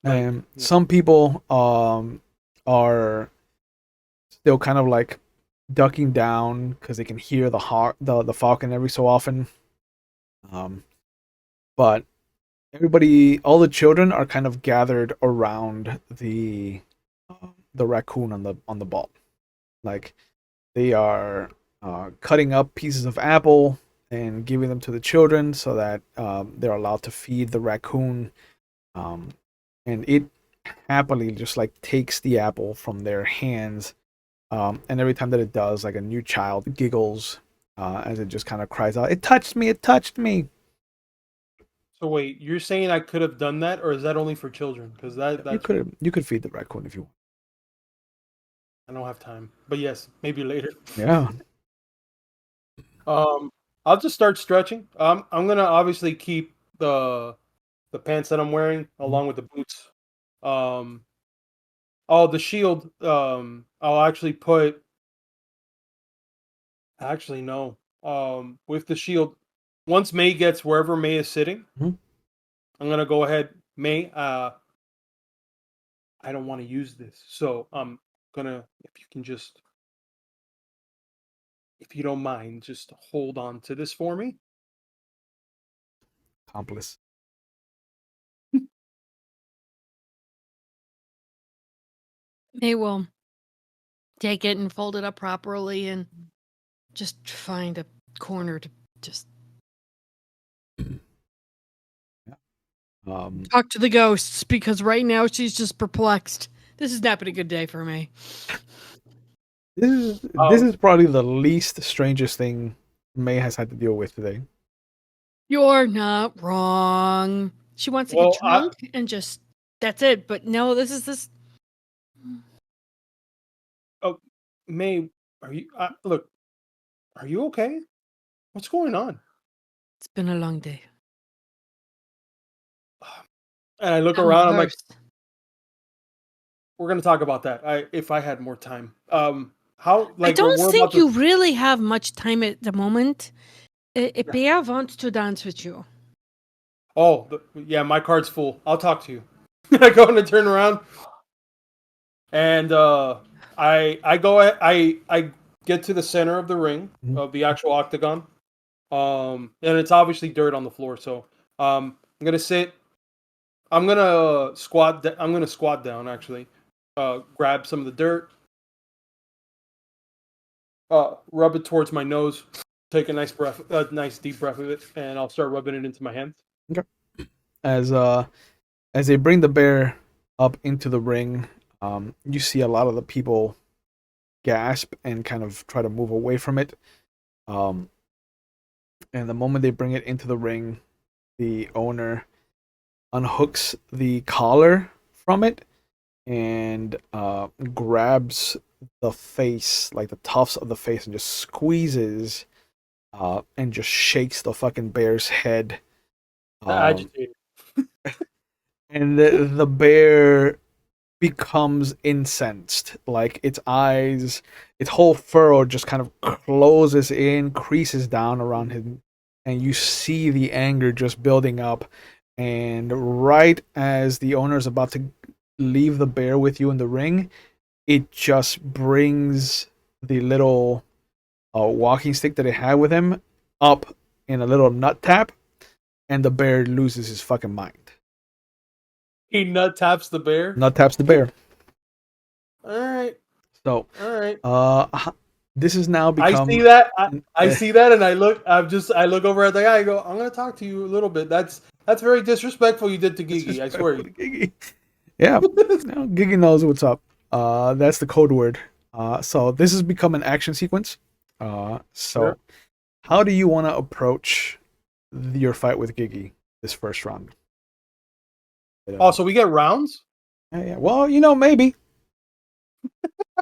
and some people are still kind of like ducking down because they can hear the hawk, the falcon every so often. But everybody, all the children are kind of gathered around the raccoon on the ball. Like they are cutting up pieces of apple and giving them to the children so that they're allowed to feed the raccoon. And it happily just like takes the apple from their hands. And every time that it does, like a new child giggles as it just kind of cries out, "It touched me! It touched me!" So wait, you're saying I could have done that, or is that only for children? Because that's You could feed the raccoon if you want. I don't have time. But yes, maybe later. Yeah. I'll just start stretching. I'm gonna obviously keep the pants that I'm wearing along with the boots. Um, oh, the shield. I'll actually put. Actually, no. With the shield, once May gets wherever May is sitting, Mhm. I'm gonna go ahead. May. I don't want to use this, so I'm gonna. If you can just, if you don't mind, just hold on to this for me. Accomplice. They will take it and fold it up properly and just find a corner to just Um, talk to the ghosts because right now she's just perplexed. This has not been a good day for me. this is probably the least strangest thing May has had to deal with today. You're not wrong. She wants to Well, get drunk and just that's it. But no, this is this. oh, May, are you? Look, are you okay? What's going on? It's been a long day. And I look I'm around. I'm like, hers. we're gonna talk about that. If I had more time. How I like don't we're about think to. you really have much time at the moment. Yeah. Bea wants to dance with you. Oh, yeah, my card's full. I'll talk to you. I go and I turn around, and I go. I get to the center of the ring Mhm. of the actual octagon. And it's obviously dirt on the floor. So I'm gonna sit. I'm gonna squat. I'm gonna squat down actually. Grab some of the dirt. Rub it towards my nose. Take a nice breath, a nice deep breath of it, and I'll start rubbing it into my hands. Okay. As as they bring the bear up into the ring, you see a lot of the people gasp and kind of try to move away from it. Um, and the moment they bring it into the ring, the owner unhooks the collar from it and grabs the face, like the tufts of the face, and just squeezes and just shakes the fucking bear's head. Um, Agitated. and the bear becomes incensed. Like its eyes, its whole furrow just kind of closes in, creases down around him, and you see the anger just building up. And right as the owner is about to leave the bear with you in the ring, it just brings the little walking stick that it had with him up in a little nut tap, and the bear loses his fucking mind. He nut taps the bear. Nut taps the bear. All right. So, All right. this has now I become. see that. I see that, and I look. I look over at the guy. I go, I'm gonna talk to you a little bit. That's very disrespectful. You did to Gigi. I swear. Gigi. Yeah, no, Gigi knows what's up. That's the code word. So this has become an action sequence. So Sure. how do you want to approach your fight with Gigi this first round? Oh, so we get rounds? Yeah. Well, maybe.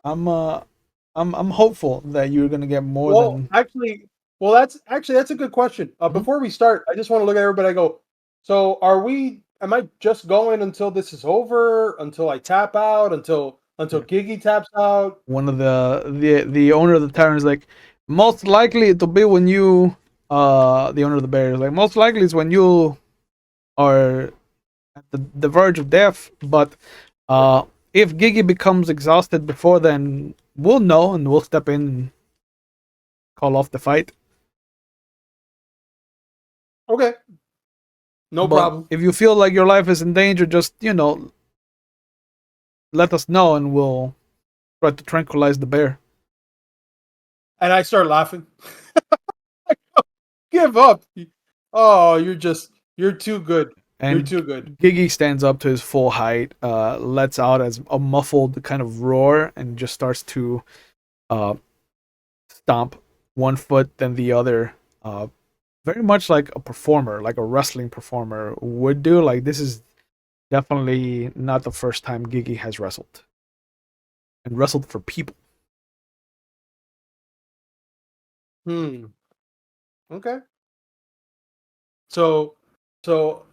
I'm hopeful that you're gonna get more Well, than. that's a good question. Mhm. Before we start, I just want to look at everybody. I go, so are we? Am I just going until this is over? Until I tap out? Until Gigi taps out? One of the owner of the tavern is like, most likely it'll be when you the owner of the bear is like, most likely it's when you are at the verge of death, but if Gigi becomes exhausted before then, we'll know and we'll step in and call off the fight. Okay, no But problem. if you feel like your life is in danger, just let us know and we'll try to tranquilize the bear. And I start laughing. Give up. Oh, you're too good. You're And too good. Gigi stands up to his full height, lets out as a muffled kind of roar, and just starts to uh, stomp one foot, then the other. Very much like a performer, like a wrestling performer would do. Like, this is definitely not the first time Gigi has wrestled. And wrestled for people. Okay. So, so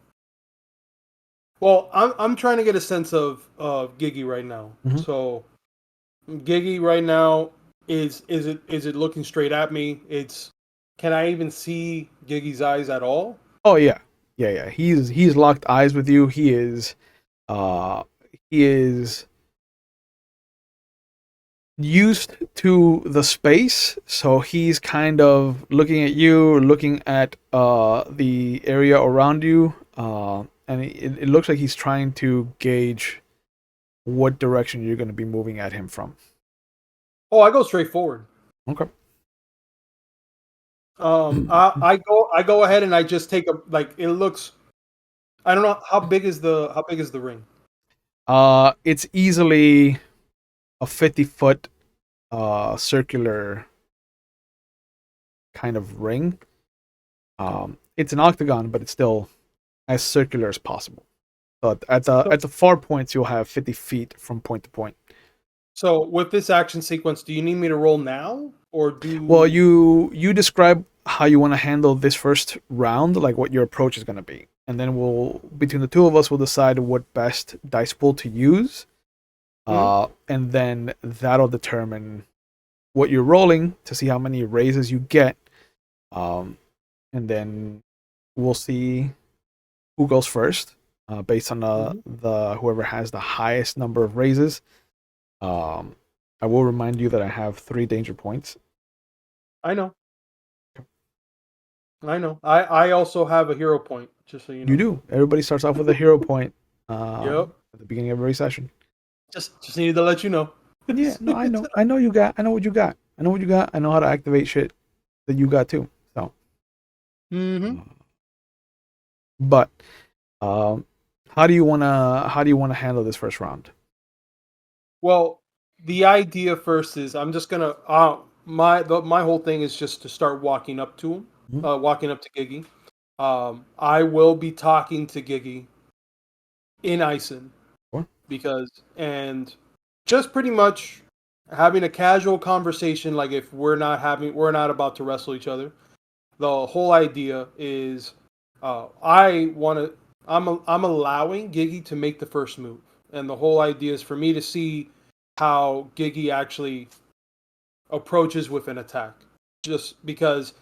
well, I'm trying to get a sense of Gigi right now. Mhm. So, Gigi right now is it looking straight at me? Can I even see Gigi's eyes at all? Oh yeah. He's locked eyes with you. He is used to the space, so he's kind of looking at you, looking at the area around you, and it looks like he's trying to gauge what direction you're going to be moving at him from. Oh, I go straight forward. Okay. I go ahead and I just take a like it looks. I don't know how big is the ring. It's easily a 50-foot circular kind of ring. It's an octagon, but it's still as circular as possible. So at the far points, you'll have 50 feet from point to point. So with this action sequence, do you need me to roll now or do? Well, you describe how you want to handle this first round, like what your approach is going to be, and then between the two of us, we'll decide what best dice pool to use, and then that'll determine what you're rolling to see how many raises you get, and then we'll see who goes first, based on the whoever has the highest number of raises. I will remind you that I have 3 danger points. I know. I also have a hero point, just so you know. You do. Everybody starts off with a hero point. Yep. At the beginning of every session. Just needed to let you know. Yeah, no, I know. I know you got. I know what you got. I know what you got. I know how to activate shit that you got too. So. But, how do you wanna handle this first round? Well, the idea first is I'm just gonna my whole thing is just to start walking up to him, walking up to Gigi. I will be talking to Gigi in Ison What? and just pretty much having a casual conversation. Like if we're not about to wrestle each other. The whole idea is I'm allowing Gigi to make the first move, and the whole idea is for me to see how Gigi actually approaches with an attack. Just because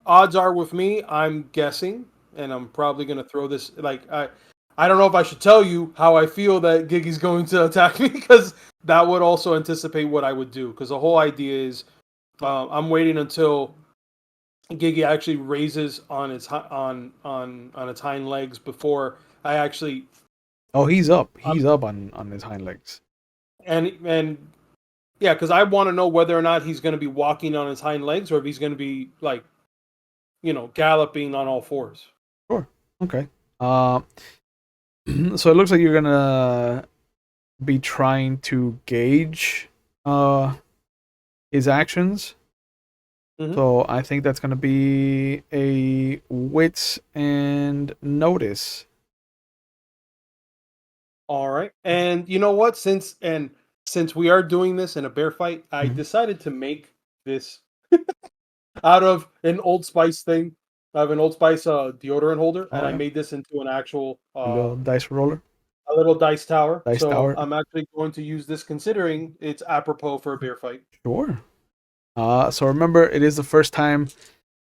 odds are with me, I'm guessing, and I'm probably gonna throw this like I don't know if I should tell you how I feel that Gigi's going to attack me because that would also anticipate what I would do. Because the whole idea is I'm waiting until Gigi actually raises on its on its hind legs before I actually Oh, he's up. um, He's up on his hind legs. and yeah, because I want to know whether or not he's going to be walking on his hind legs or if he's going to be like galloping on all fours. Sure. Okay. Uh, so it looks like you're gonna be trying to gauge his actions. Mhm. So I think that's gonna be a wits and notice. All right, and you know what? Since we are doing this in a bear fight, I Mhm. decided to make this out of an Old Spice thing. I have an Old Spice deodorant holder, Oh and I yeah, made this into an actual a little dice roller, a little dice tower. dice So tower. I'm actually going to use this, considering it's apropos for a bear fight. Sure. So remember, it is the first time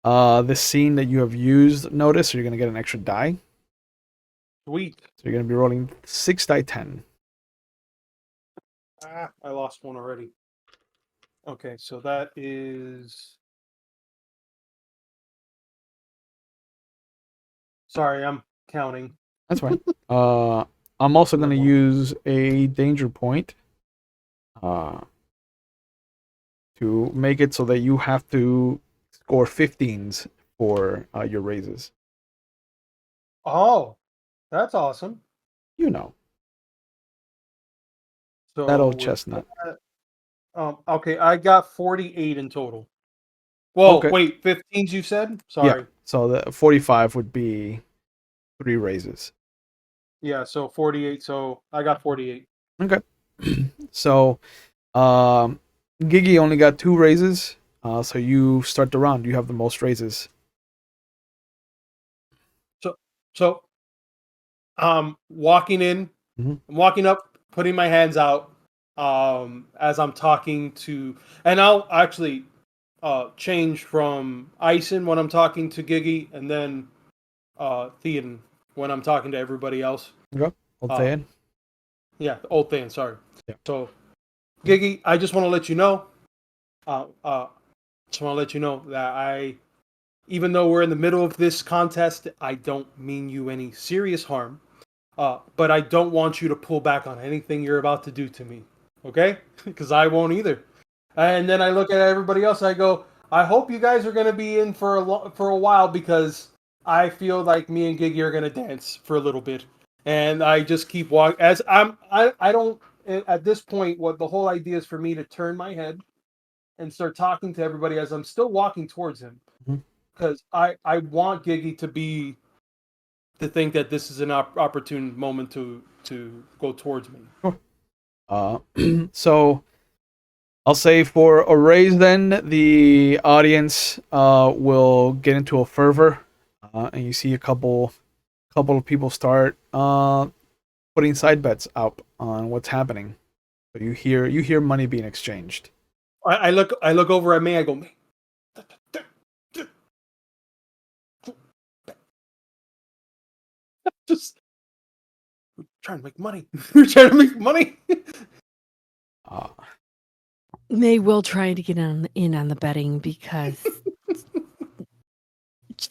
this scene that you have used notice, so you're gonna get an extra die. Sweet. So you're gonna be rolling 6 die 10. I lost one already. Okay, so that is. Sorry, I'm counting. That's fine. I'm also And gonna then one. use a danger point. Uh, to make it so that you have to score 15s for your raises. Oh, that's awesome. You know, that So old with chestnut. that, okay, I got 48 in total. Well, Okay. wait, 15s you said? Yeah. Sorry. So the 45 would be 3 raises. Yeah, so 48. So I got 48. Okay. So um, Gigi only got 2 raises. So you start the round. You have the most raises. So walking in, Mhm. I'm walking up, putting my hands out as I'm talking to, and I'll actually change from Ison when I'm talking to Gigi, and then Theoden when I'm talking to everybody else. Okay. I'll Uh, say it. yeah, old Theon, sorry. Yeah. So Gigi, I just want to let you know, uh, uh, just want to let you know that even though we're in the middle of this contest, I don't mean you any serious harm. But I don't want you to pull back on anything you're about to do to me, okay? Because I won't either. And then I look at everybody else. I go, I hope you guys are going to be in for for a while, because I feel like me and Gigi are going to dance for a little bit. And I just keep walking. As I don't. At this point, what the whole idea is for me to turn my head and start talking to everybody as I'm still walking towards him, Mhm. because I want Gigi to think that this is an opportune moment to go towards me. Sure. Uh, so I'll say for a raise, then the audience will get into a fervor, and you see a couple of people start putting side bets out on what's happening. So you hear money being exchanged. I look over at May. I go, May, just trying to make money. We're trying to make money. Uh, May will try to get in on the betting because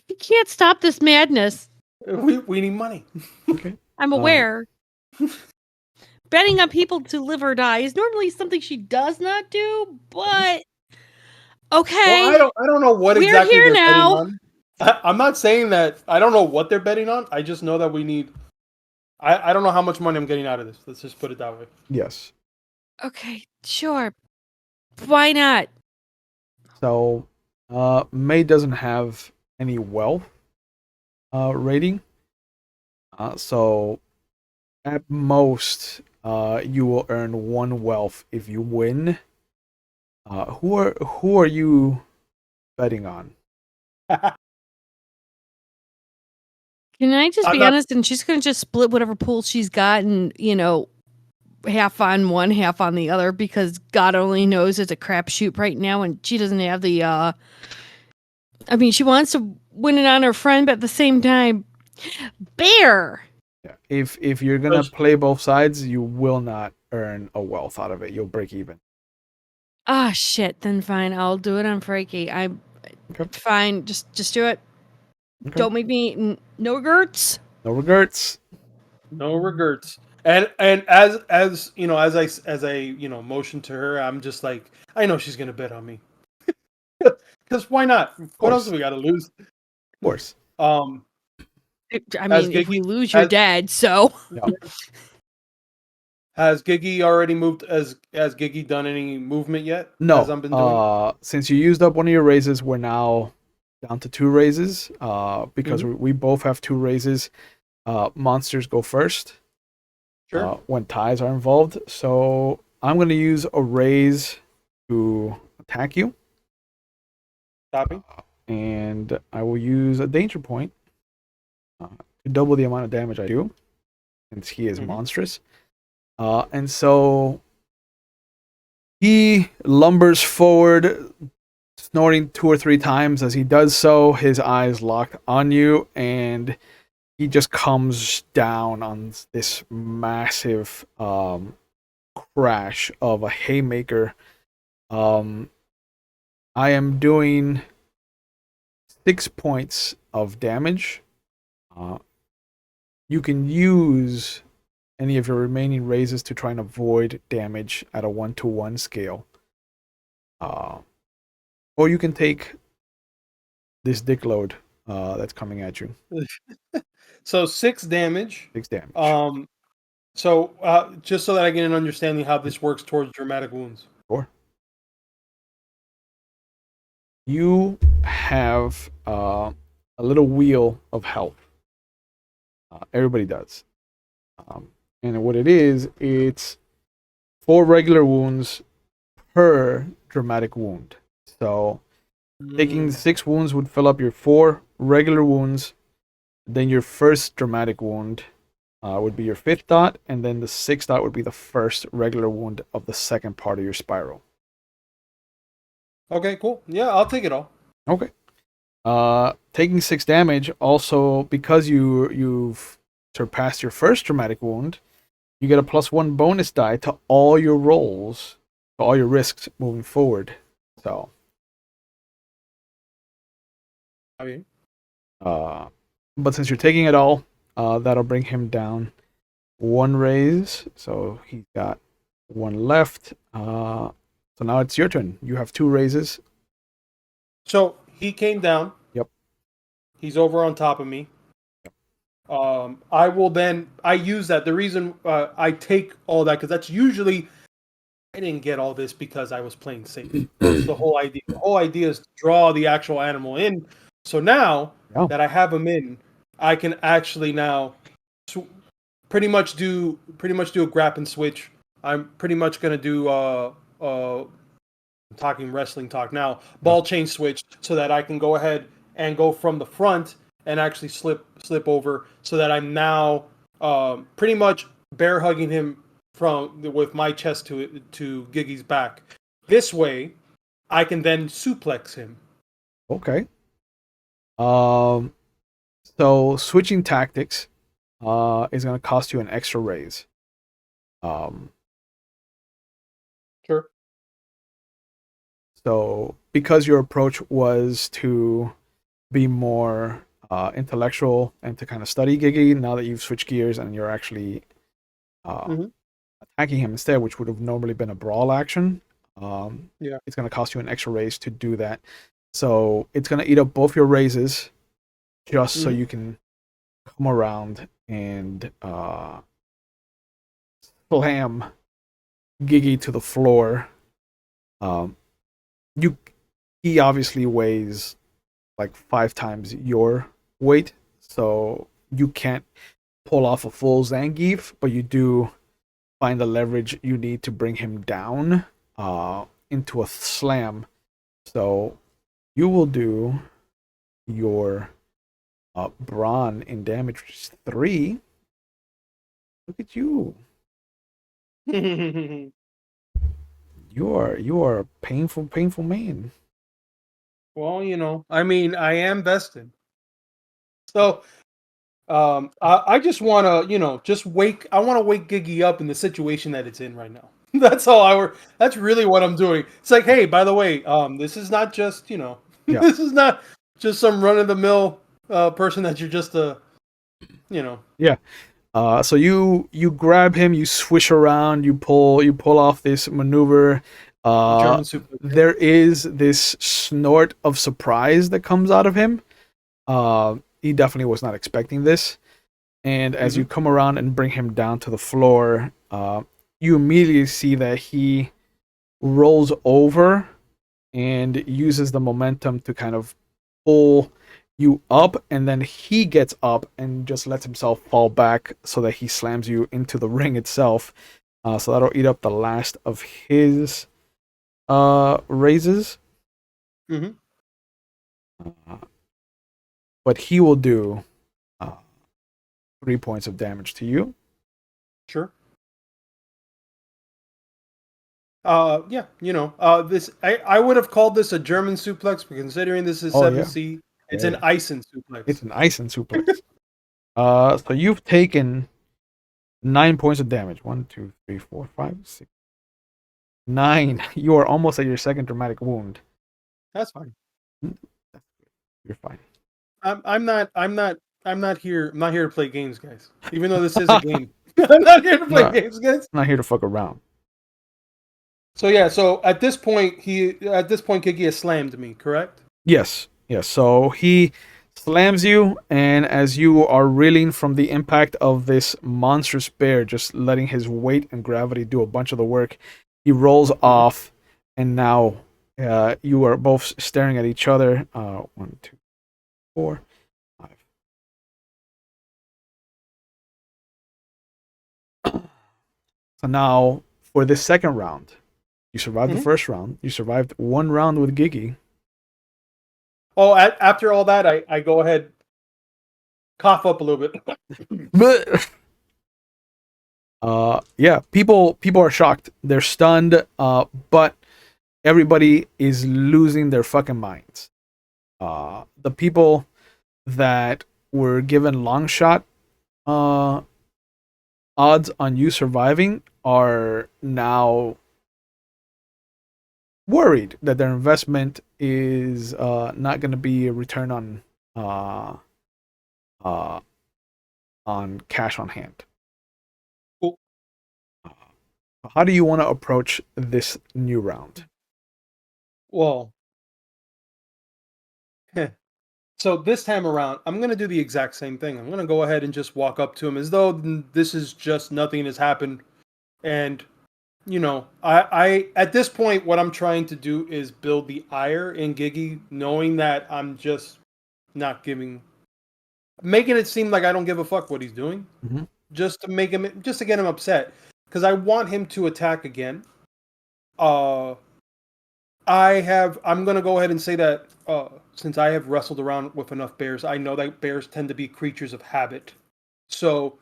you can't stop this madness. We need money. okay. I'm aware. Betting on people to live or die is normally something she does not do, but okay. Well, I don't know what We're exactly here they're betting now. on. I'm not saying that I don't know what they're betting on. I just know that we need. I don't know how much money I'm getting out of this. Let's just put it that way. Yes. Okay, sure. Why not? So May doesn't have any wealth rating. So at most, you will earn 1 wealth if you win. Who are you betting on? Can I just I'm be not. honest? And she's going to just split whatever pool she's got and, half on one, half on the other, because God only knows it's a crapshoot right now and she doesn't have the, she wants to win it on her friend, but at the same time, Bear! Yeah. If you're gonna play both sides, you will not earn a wealth out of it. You'll break even. Ah, shit. Then fine. I'll do it on Freki. Okay. Fine, just do it. Okay. Don't make me no regrets. No regrets. No regrets. And as you know, as I motion to her, I'm just like, I know she's gonna bet on me. Because why not? What else course. do we got to lose? Of course. Um, I has mean, if we Giggy lose, you're dead. So Yeah. has Giggy already moved? Has Giggy done any movement yet? As No. I've been doing. Since you used up one of your raises, we're now down to 2 raises. Because Mhm. we both have 2 raises. Monsters go first. Sure. When ties are involved. So I'm going to use a raise to attack you. Copy. And I will use a danger point to double the amount of damage I do, since he is monstrous. And so he lumbers forward, snorting 2 or 3 times. As he does so, his eyes lock on you, and he just comes down on this massive crash of a haymaker. I am doing 6 points of damage. You can use any of your remaining raises to try and avoid damage at a 1-to-1 scale. Or you can take this dick load that's coming at you. So 6 damage. 6 damage. So just so that I get an understanding how this works towards dramatic wounds. Sure. You have a little wheel of health. Everybody does. And what it is, it's 4 regular wounds per dramatic wound. So taking 6 wounds would fill up your 4 regular wounds. Then your first dramatic wound would be your 5th dot, and then the 6th dot would be the first regular wound of the second part of your spiral. Okay, cool. Yeah, I'll take it all. Okay. Taking 6 damage, also because you've surpassed your first dramatic wound, you get a +1 bonus die to all your rolls, to all your risks moving forward. So, I mean, but since you're taking it all, that'll bring him down 1 raise. So he's got 1 left. So now it's your turn. You have 2 raises. so he came down. Yep. He's over on top of me. I use that. The reason I take all that, because that's usually, I didn't get all this because I was playing safe. That's the whole idea. The whole idea is to draw the actual animal in. So now that I have him in, I can actually now pretty much do a grab and switch. I'm pretty much gonna do talking wrestling talk now, ball chain switch, so that I can go ahead and go from the front and actually slip over, so that I'm now pretty much bear hugging him with my chest to Giggy's back. This way, I can then suplex him. Okay. So switching tactics is going to cost you an extra raise. Sure. So because your approach was to be more intellectual and to kind of study Giggy, now that you've switched gears and you're actually attacking him instead, which would have normally been a brawl action, it's going to cost you an extra raise to do that. So it's going to eat up both your raises just so you can come around and slam Giggy to the floor. He obviously weighs like 5 times your weight, so you can't pull off a full Zangief, but you do find the leverage you need to bring him down into a slam. So you will do your brawn in damage, which is 3. Look at you. You are a painful man. Well, I mean, I am vested. So, I just want to, I want to wake Giggy up in the situation that it's in right now. That's really what I'm doing. It's like, hey, by the way, this is not just, Yeah. This is not just some run of the mill person that you're just Yeah. So you grab him, you swish around, you pull off this maneuver. German suplex. There is this snort of surprise that comes out of him. He definitely was not expecting this. And as you come around and bring him down to the floor, you immediately see that he rolls over and uses the momentum to kind of pull you up, and then he gets up and just lets himself fall back so that he slams you into the ring itself. So that'll eat up the last of his raises. Mm-hmm. But he will do 3 points of damage to you. Sure. Yeah, this I would have called this a German suplex, but considering this is 7C, it's an Ison suplex. It's an Ison suplex. So you've taken 9 points of damage. 1, 2, 3, 4, 5, 6, 9. You are almost at your second dramatic wound. That's fine. You're fine. I'm not here to play games, guys. Even though this is a game. I'm not here to play games, guys. I'm not here to fuck around. So yeah, so at this point Kiki has slammed me, correct? Yes. So he slams you, and as you are reeling from the impact of this monstrous bear, just letting his weight and gravity do a bunch of the work, he rolls off, and now you are both staring at each other. 1, 2, 4, 5. So now for this second round, you survived the first round. You survived one round with Gigi. Oh, after all that, I go ahead, cough up a little bit. Yeah, people are shocked. They're stunned. But everybody is losing their fucking minds. The people that were given long shot odds on you surviving are now worried that their investment is not going to be a return on cash on hand. Cool. How do you want to approach this new round? Well, so this time around, I'm going to do the exact same thing. I'm going to go ahead and just walk up to him as though this is just nothing has happened. And, I at this point, what I'm trying to do is build the ire in Gigi, knowing that I'm just not making it seem like I don't give a fuck what he's doing, just to get him upset, because I want him to attack again. I'm gonna go ahead and say that since I have wrestled around with enough bears, I know that bears tend to be creatures of habit. So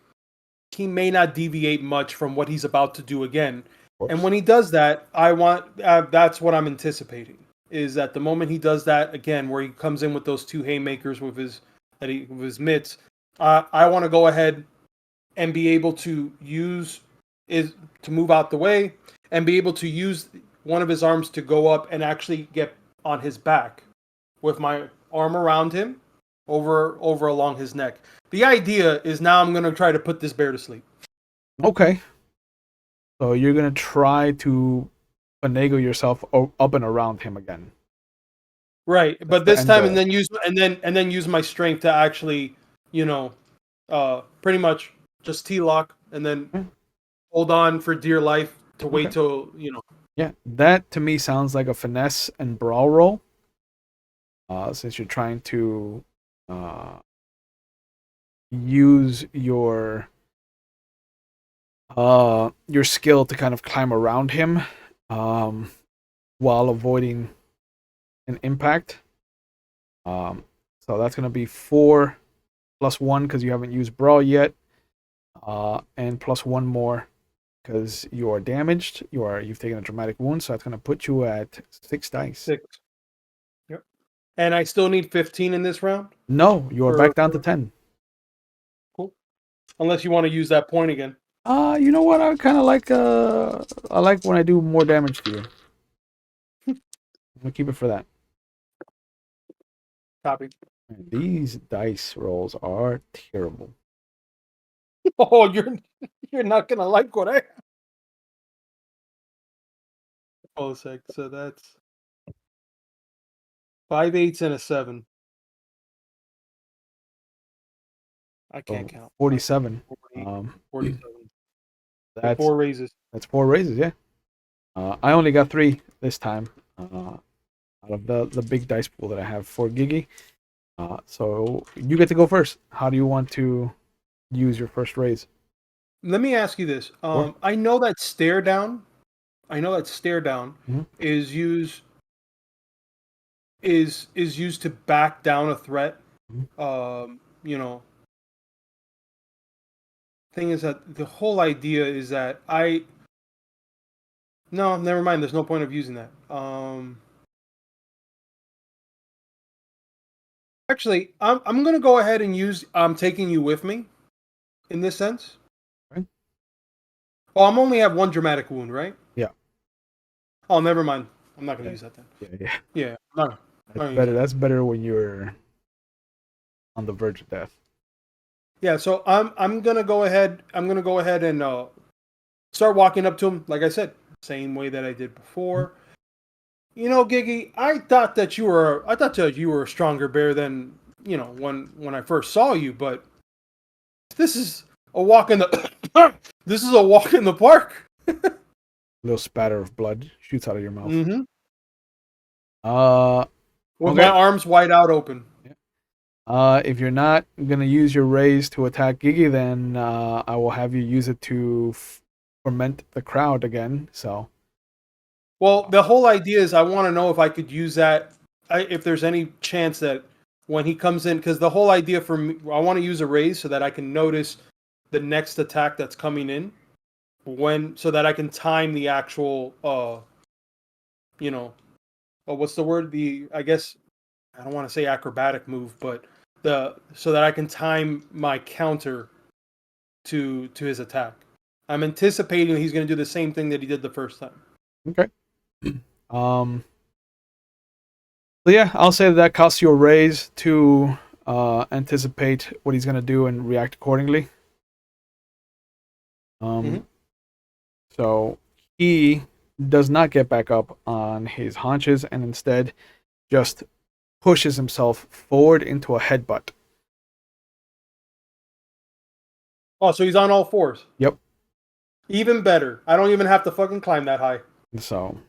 he may not deviate much from what he's about to do again. And when he does that, that's what I'm anticipating. Is that the moment he does that again, where he comes in with those two haymakers with his mitts, I want to go ahead and be able to move out the way and be able to use one of his arms to go up and actually get on his back with my arm around him over along his neck. The idea is now I'm going to try to put this bear to sleep. Okay. So you're going to try to finagle yourself up and around him again. Right, but this time and then use my strength to actually, pretty much just T-lock and then hold on for dear life to wait till, Yeah, that to me sounds like a finesse and brawl roll. Since you're trying to use your skill to kind of climb around him while avoiding an impact. So that's going to be 4 plus 1 because you haven't used brawl yet, and plus 1 more because you are damaged. You've taken a dramatic wound, so that's going to put you at 6 dice. 6. Yep. And I still need 15 in this round? No, you are back down to 10. Cool. Unless you want to use that point again. You know what? I kind of like I like when I do more damage to you. I'm gonna keep it for that. Copy. These dice rolls are terrible. Oh, you're not gonna like what I. Oh, sec. So that's 5 8s and a 7. I So can't count. 47. 40, 47. So That's 4 raises. 4 raises, yeah. I only got 3 this time out of the big dice pool that I have for Gigi. So you get to go first. How do you want to use your first raise? Let me ask you this. Sure. I know that stare down. I know that stare down Mhm. is used is used to back down a threat. Mhm. You know, thing is that the whole idea is that I. No, never mind. There's no point of using that. Actually, I'm gonna go ahead and use taking you with me in this sense. Okay. Oh, I'm only have 1 dramatic wound, right? Yeah. Oh, never mind. I'm not gonna Yeah. use that then. Yeah. Yeah, no, I'm not That's gonna use better. that. That's better when you're on the verge of death. Yeah, so I'm gonna go ahead. I'm gonna go ahead and start walking up to him. Like I said, same way that I did before. You know, Giggy, I thought that you were a stronger bear than when I first saw you, but this is a walk in the this is a walk in the park. A little spatter of blood shoots out of your mouth. Mm-hmm. Uh, With okay. my arms wide out open. If you're not gonna use your raise to attack Gigi, then I will have you use it to ferment the crowd again. So Well, the whole idea is I want to know if I could use that, if there's any chance that when he comes in, because the whole idea for me, I want to use a raise so that I can notice the next attack that's coming in so that I can time the actual, what's the word? I guess I don't want to say acrobatic move, but so that I can time my counter to his attack. I'm anticipating he's going to do the same thing that he did the first time. okay. So yeah, I'll say that costs you a raise to anticipate what he's gonna do and react accordingly. Mhm. So he does not get back up on his haunches and instead just pushes himself forward into a headbutt. Oh, so he's on all fours. Yep. Even better. I don't even have to fucking climb that high. So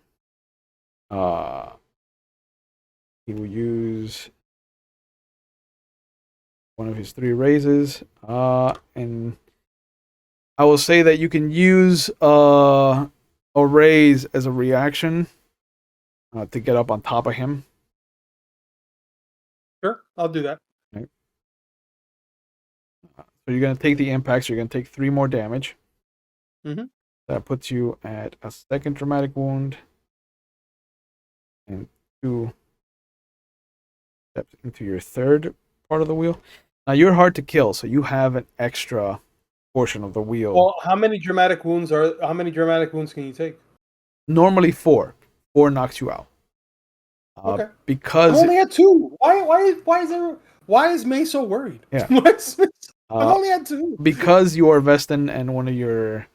uh he will use one of his 3 raises. And I will say that you can use a raise as a reaction to get up on top of him. Sure, I'll do that. Right. So you're going to take the impacts. You're going to take 3 more damage. Mm-hmm. That puts you at a second dramatic wound and 2 steps into your third part of the wheel. Now you're hard to kill, so you have an extra portion of the wheel. Well, how many dramatic wounds can you take? Normally 4. 4 knocks you out. Okay. Because I'm only at 2. Why is May so worried? Yeah. I'm only at 2. Because you are Vestin and one of your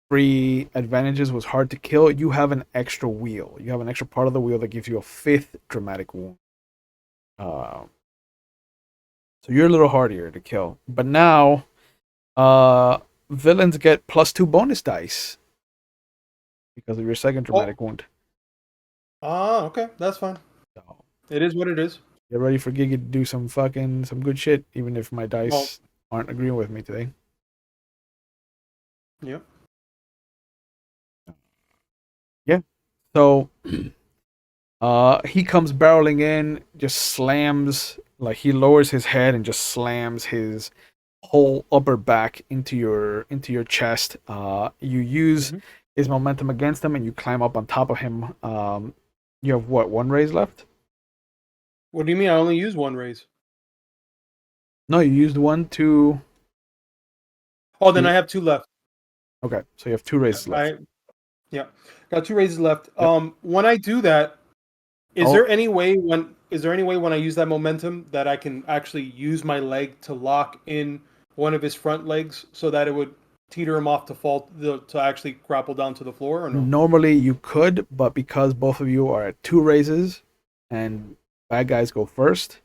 3 advantages was hard to kill, you have an extra wheel. You have an extra part of the wheel that gives you a 5th dramatic wound. So you're a little harder to kill. But now, villains get +2 bonus dice because of your second dramatic wound. Ah, okay, that's fine. So It is what it is. get ready for Gigi to do some good shit, even if my dice aren't agreeing with me today. Yep. Yeah. So he comes barreling in, just slams, like he lowers his head and just slams his whole upper back into your chest. You use his momentum against him and you climb up on top of him. You have what, 1 raise left? What do you mean? I only used 1 raise. No, you used 1 to. Oh, then I have 2 left. Okay, so you have 2 raises left. Yeah, got 2 raises left. Yep. When I do that, Is there any way when I use that momentum that I can actually use my leg to lock in one of his front legs so that it would teeter him off to actually grapple down to the floor, or no? Normally you could, but because both of you are at 2 raises and bad guys go first,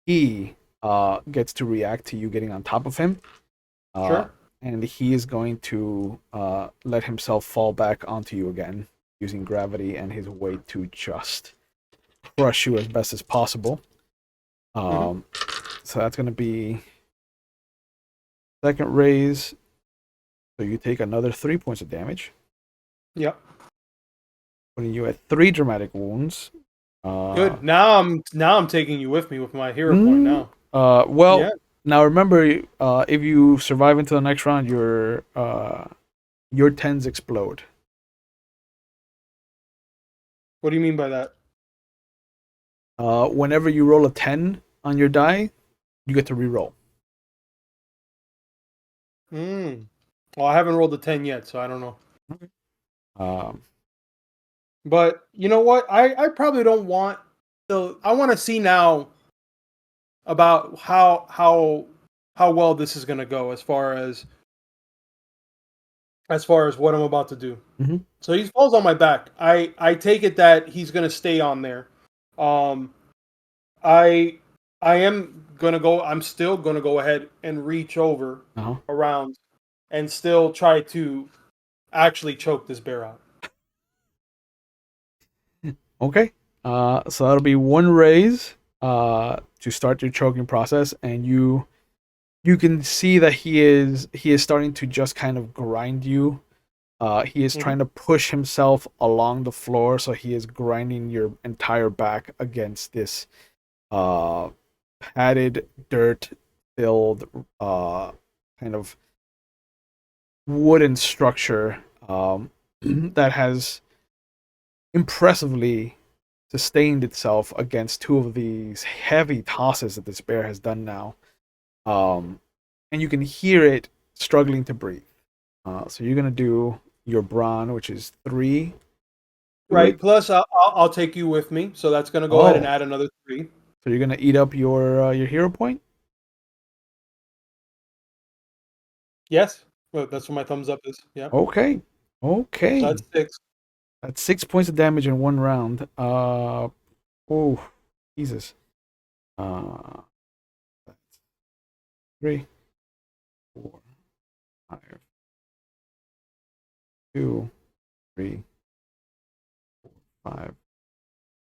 he gets to react to you getting on top of him. Sure. And he is going to let himself fall back onto you again using gravity and his weight to just crush you as best as possible. So that's going to be second raise. So you take another 3 points of damage. Yep. Putting you at 3 dramatic wounds. Good. Now I'm taking you with me with my hero point now. Well, Yeah. now remember, if you survive into the next round, your tens explode. What do you mean by that? Whenever you roll a 10 on your die, you get to re-roll. Well, I haven't rolled a 10 yet, so I don't know. Um, But you know what? I probably don't want. So I want to see now about how well this is going to go as far as what I'm about to do. Mhm. So he falls on my back. I take it that he's going to stay on there. I am gonna go. I'm still gonna go ahead and reach over around and still try to actually choke this bear out. Okay. So that'll be 1 raise to start your choking process, and you can see that he is starting to just kind of grind you. He is trying to push himself along the floor, so he is grinding your entire back against this padded, dirt-filled kind of wooden structure that has impressively sustained itself against 2 of these heavy tosses that this bear has done now. And you can hear it struggling to breathe. So you're gonna do your brawn, which is 3. Right. Plus, I'll take you with me, so that's gonna go ahead and add another 3. So you're gonna eat up your hero point. Yes. Well, that's what my thumbs up is. Yeah. Okay. So that's 6. That's 6 points of damage in 1 round. Oh, Jesus. That's 3, 4, 5, 2, 3, 4, 5,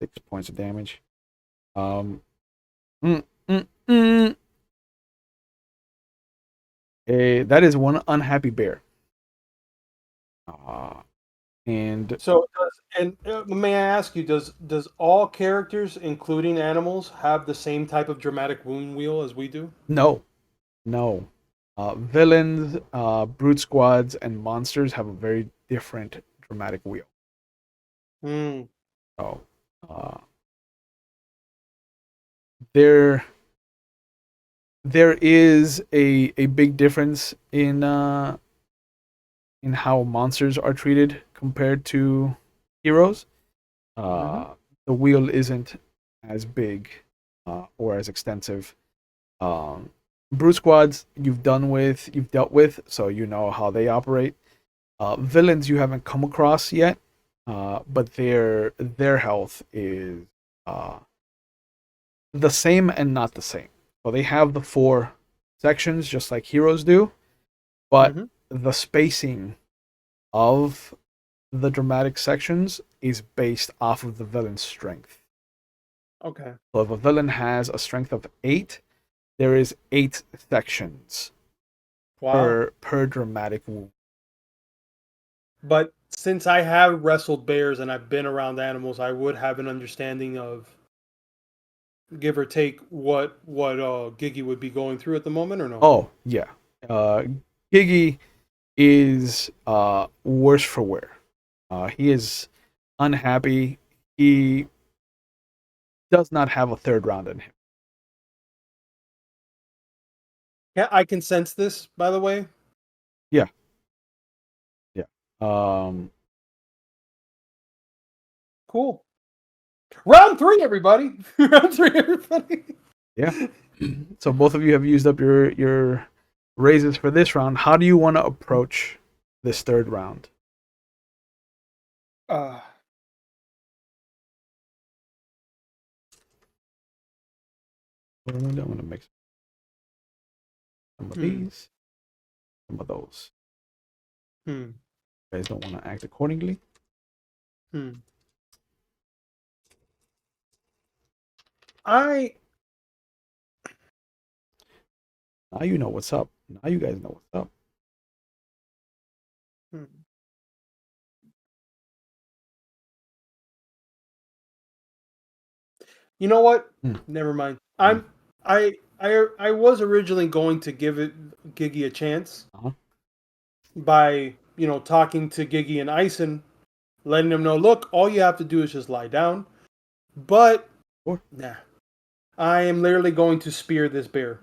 6 points of damage. Mm, mm, mm. That is 1 unhappy bear. And So, may I ask you, does all characters, including animals, have the same type of dramatic wound wheel as we do? no. Villains, brute squads, and monsters have a very different dramatic wheel. So, there is a big difference in how monsters are treated compared to heroes. The wheel isn't as big or as extensive. Brute squads you've dealt with, so you know how they operate. Villains you haven't come across yet, but their health is the same and not the same. So they have the 4 sections just like heroes do, but the spacing of the dramatic sections is based off of the villain's strength. Okay. So if a villain has a strength of 8, there is 8 sections per dramatic wound. But since I have wrestled bears and I've been around animals, I would have an understanding of, give or take, what Giggy would be going through at the moment, or no? Oh yeah, Giggy is worse for wear. He is unhappy. He does not have a 3rd round in him. Yeah, I can sense this, by the way. Yeah. Cool. Round 3, everybody. Round 3, everybody. Yeah. So both of you have used up your raises for this round. How do you want to approach this third round? Uh, I'm going to mix some of these, some of those. You guys don't want to act accordingly. Now you know what's up. Now you guys know what's up. You know what? Never mind. I was originally going to give Giggy a chance by talking to Giggy and Ison, letting them know, look, all you have to do is just lie down. But nah, I am literally going to spear this bear.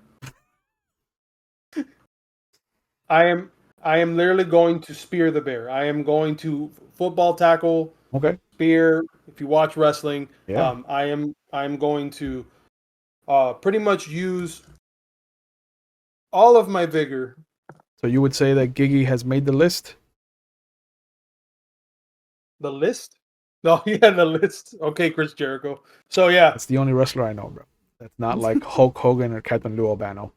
I am literally going to spear the bear. I am going to football tackle. Okay. Spear. If you watch wrestling, yeah. I am going to pretty much use all of my vigor. So you would say that Giggy has made the list? The list? No, yeah, the list. Okay, Chris Jericho. So yeah, That's the only wrestler I know, bro. That's not like Hulk Hogan or Captain Lou Albano.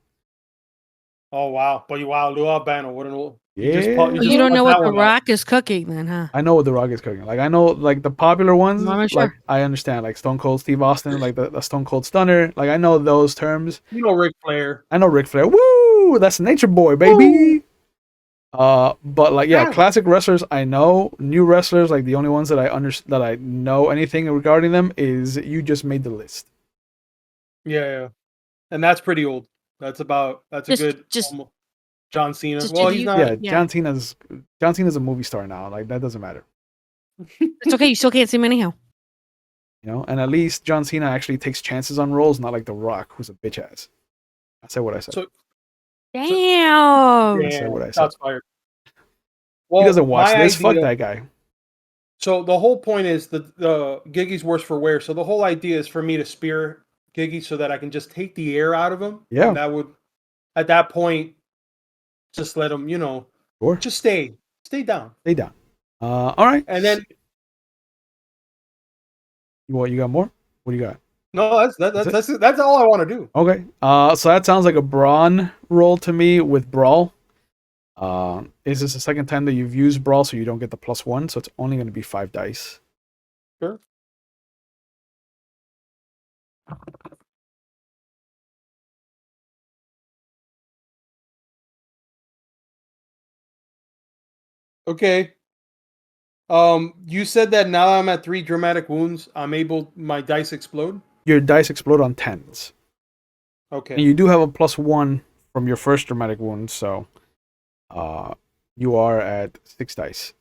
Oh wow, but wow, Lou Albano, what an old. You don't know what The Rock is cooking, then, huh? I know what The Rock is cooking. Like I know, like the popular ones. I'm Like sure. I understand, like Stone Cold Steve Austin, like the Stone Cold Stunner. Like I know those terms. You know Ric Flair. I know Ric Flair. Woo! That's Nature Boy, baby. But like yeah, classic wrestlers I know. New wrestlers, like the only ones that I know anything regarding them is you just made the list. Yeah, and that's pretty old. That's a good John Cena. Well, he's not. Yeah, John Cena's a movie star now. Like that doesn't matter. It's okay. You still can't see him anyhow. You know, and at least John Cena actually takes chances on roles, not like The Rock, who's a bitch ass. I said what I said. Damn. I said what I said. Fired. Well, he doesn't watch this. Idea, fuck that guy. So the whole point is the Giggy's worse for wear. So the whole idea is for me to spear Giggy so that I can just take the air out of him. Yeah. And that would, at that point, just let him, just stay down. Stay down. All right. And then, you got more? What do you got? No, that's all I want to do. Okay. So that sounds like a brawn roll to me with brawl. Is this the second time that you've used brawl, so you don't get the +1? So it's only going to be 5 dice. Sure. Okay. You said that now I'm at 3 dramatic wounds. My dice explode. Your dice explode on 10s. Okay. And you do have a +1 from your first dramatic wound, so you are at 6 dice.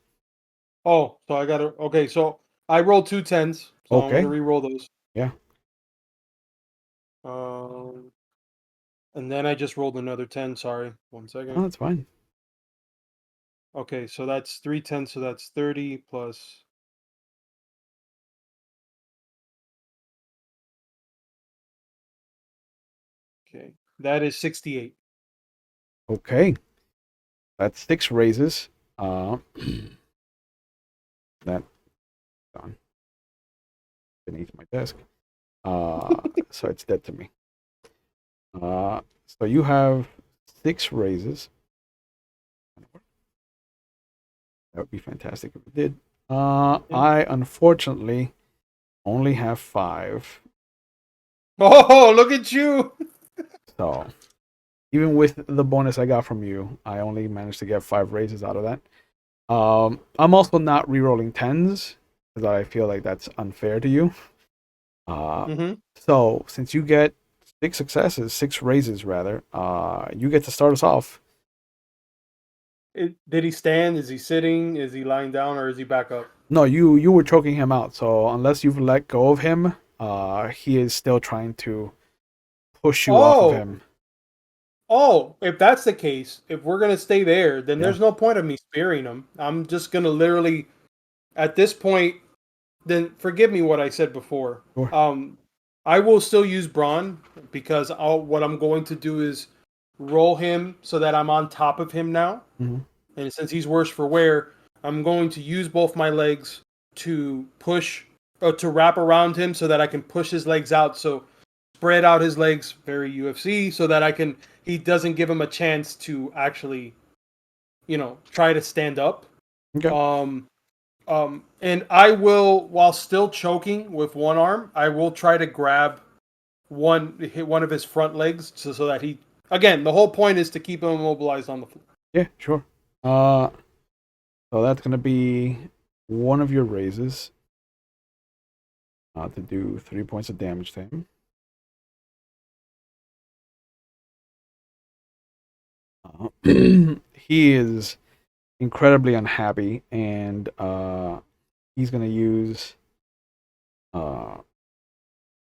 Oh, so I gotta. Okay, so I rolled 2 10s. So okay. I'm gonna re-roll those. Yeah. And then I just rolled another 10. Sorry, 1 second. Oh, that's fine. Okay, so that's 3 10s, so that's 30 plus. Okay, that is 68. Okay, that's 6 raises. That gone beneath my desk. So it's dead to me. So you have 6 raises. That would be fantastic if it did. I unfortunately only have 5. Oh, look at you! So even with the bonus I got from you, I only managed to get 5 raises out of that. I'm also not re-rolling 10s because I feel like that's unfair to you. So since you get 6 successes, 6 raises rather, you get to start us off. Did he stand? Is he sitting? Is he lying down, or is he back up? No, you were choking him out. So unless you've let go of him, he is still trying to push you off of him. Oh, if that's the case, if we're gonna stay there, then there's no point of me spearing him. I'm just gonna literally, at this point, then forgive me what I said before. Sure. I will still use Braun because what I'm going to do is roll him so that I'm on top of him now. Mm-hmm. And since he's worse for wear, I'm going to use both my legs to push or to wrap around him so that I can push his legs out. So spread out his legs, very UFC, so that he doesn't give him a chance to actually, try to stand up. Okay. And I will, while still choking with one arm, I will try to hit one of his front legs so that again, the whole point is to keep him immobilized on the floor. Yeah, sure. So that's gonna be one of your raises. To do 3 points of damage to him. He is incredibly unhappy, and he's gonna use a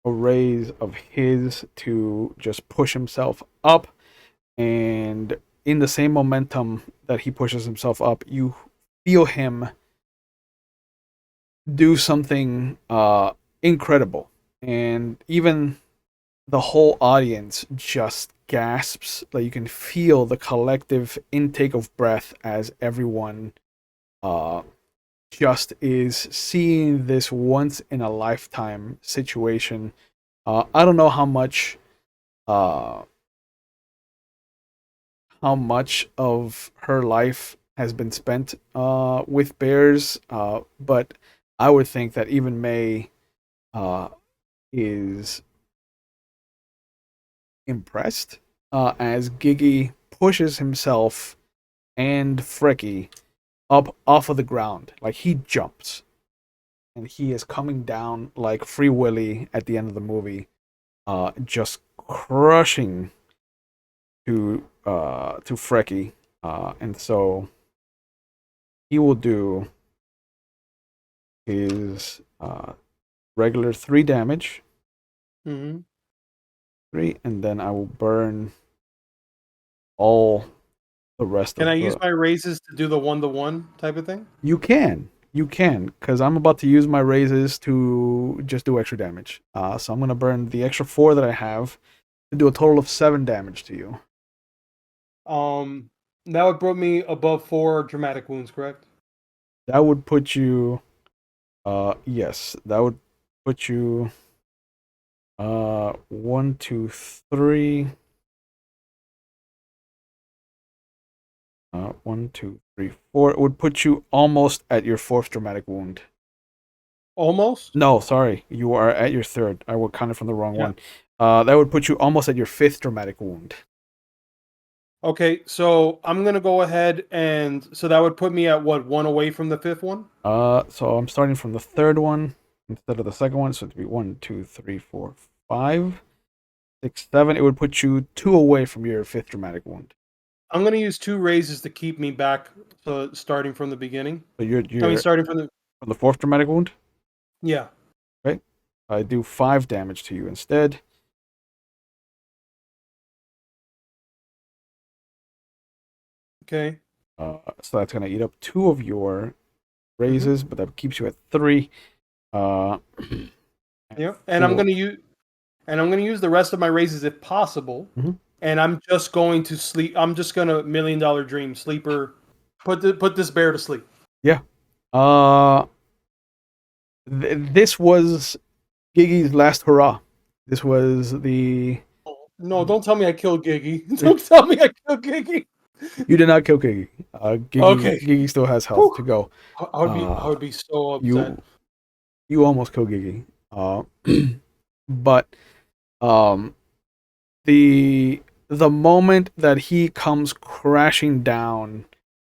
raise of his to just push himself up, and in the same momentum that he pushes himself up, you feel him do something incredible, and even the whole audience just gasps. Like you can feel the collective intake of breath as everyone uh, just is seeing this once in a lifetime situation. I don't know uh, how much of her life has been spent with bears, but I would think that even May is impressed as Giggy pushes himself and Freki up off of the ground. Like he jumps, and he is coming down like Free Willy at the end of the movie, just crushing to Freki, and so he will do his regular 3 damage, Mm-hmm. 3, and then I will burn all the rest Can of I the. use my raises to do the 1-to-1 type of thing? You can, because I'm about to use my raises to just do extra damage. So I'm gonna burn the extra 4 that I have to do a total of 7 damage to you. That would put me above 4 dramatic wounds, correct? That would put you, yes, that would put you, 1, 2, 3, 1, 2, 3, 4. It would put you almost at your 4th dramatic wound. Almost? No, sorry, you are at your 3rd. I will count it from the wrong Yeah. one. That would put you almost at your 5th dramatic wound. Okay, so I'm gonna go ahead and so that would put me at what, 1 away from the 5th one? So I'm starting from the 3rd one instead of the 2nd one, so it'd be 1, 2, 3, 4, 5, 6, 7. It would put you 2 away from your 5th dramatic wound. I'm gonna use 2 raises to keep me back, so starting from the beginning. So you're I mean, starting from the 4th dramatic wound, yeah. right? I do 5 damage to you instead. Okay. So that's gonna eat up 2 of your raises, but that keeps you at 3. Yeah, and I'm gonna use the rest of my raises if possible. Mhm. And I'm just going to sleep. I'm just gonna $1 million dream sleeper. Put this bear to sleep. Yeah. This was Giggy's last hurrah. This was the. No, don't tell me I killed Giggy. Don't tell me I killed Giggy. You did not kill Giggy. Okay. Giggy still has health Whew. to go. I would be so upset. You almost killed Giggy. But um, the moment that he comes crashing down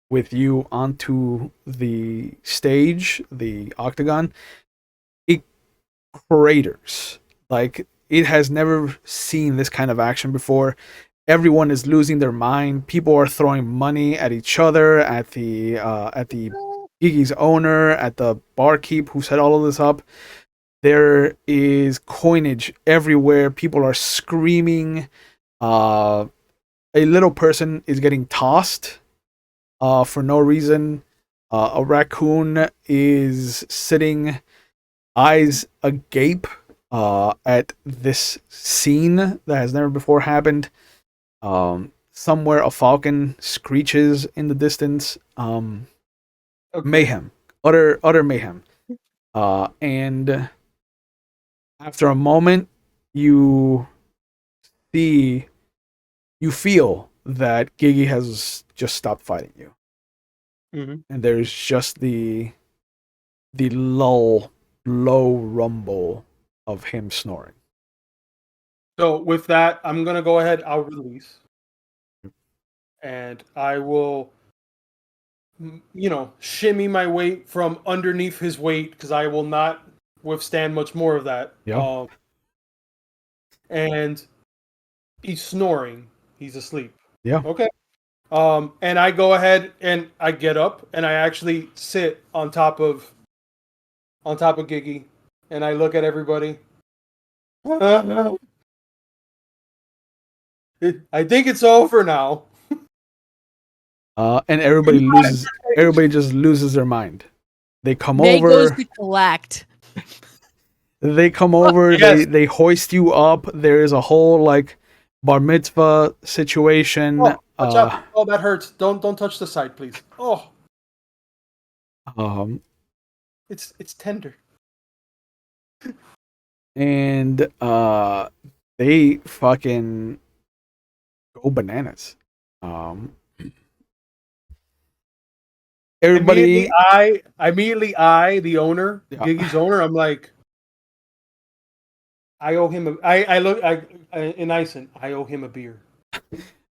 with you onto the stage, the octagon, it craters. Like it has never seen this kind of action before. Everyone is losing their mind. People are throwing money at each other, at the Gigi's owner, at the barkeep who set all of this up. There is coinage everywhere. People are screaming. A little person is getting tossed for no reason. A raccoon is sitting eyes agape at this scene that has never before happened. Somewhere a falcon screeches in the distance. Okay. Mayhem, utter mayhem. And after a moment, you see, you feel that Gigi has just stopped fighting you, Hmm. and there's just the lull, low rumble of him snoring. So with that, I'm gonna go ahead. I'll release, and I will, shimmy my weight from underneath his weight because I will not withstand much more of that. Yeah, And he's snoring. He's asleep. yeah. Okay. And I go ahead and I get up and I actually sit on top of Gigi, and I look at everybody. I think it's over now. And everybody loses. Everybody just loses their mind. They come May goes over. to collect. They come over. Yes. They hoist you up. There is a whole like bar mitzvah situation. Oh, watch out! Oh, that hurts. Don't touch the side, please. Oh, Um, it's tender. and they fucking go bananas. Um, Immediately, everybody, the owner, yeah, Gigi's owner, I'm like, I owe him I look, in Ison, I owe him a beer.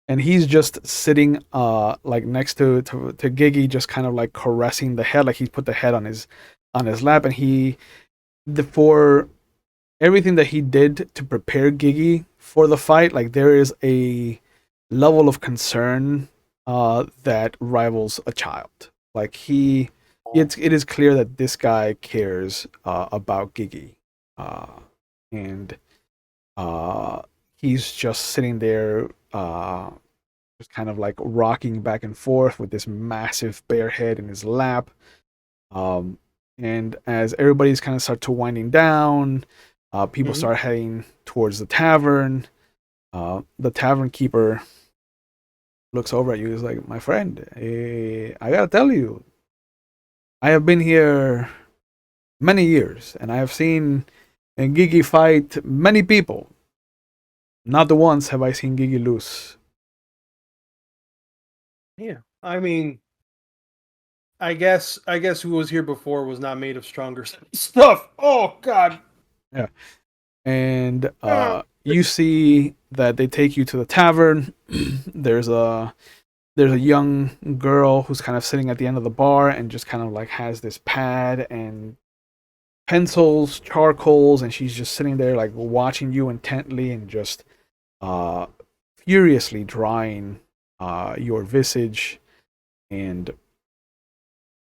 and he's just sitting like next to Gigi, just kind of like caressing the head, like he's put the head on his lap, and for everything that he did to prepare Gigi for the fight, like there is a level of concern that rivals a child. Like it is clear that this guy cares about Gigi, and uh, he's just sitting there, just kind of like rocking back and forth with this massive bear head in his lap. Um, and as everybody's kind of start to winding down, people Mhm. start heading towards the tavern. The tavern keeper looks over at you. He's like, "My friend, I gotta tell you, I have been here many years, and I have seen Gigi fight many people. Not the once have I seen Gigi lose." Yeah, I mean, I guess who was here before was not made of stronger stuff. Oh God. Yeah, and Ah. you see that they take you to the tavern. There's a young girl who's kind of sitting at the end of the bar and just kind of like has this pad and pencils, charcoals, and she's just sitting there like watching you intently and just uh, furiously drawing your visage. And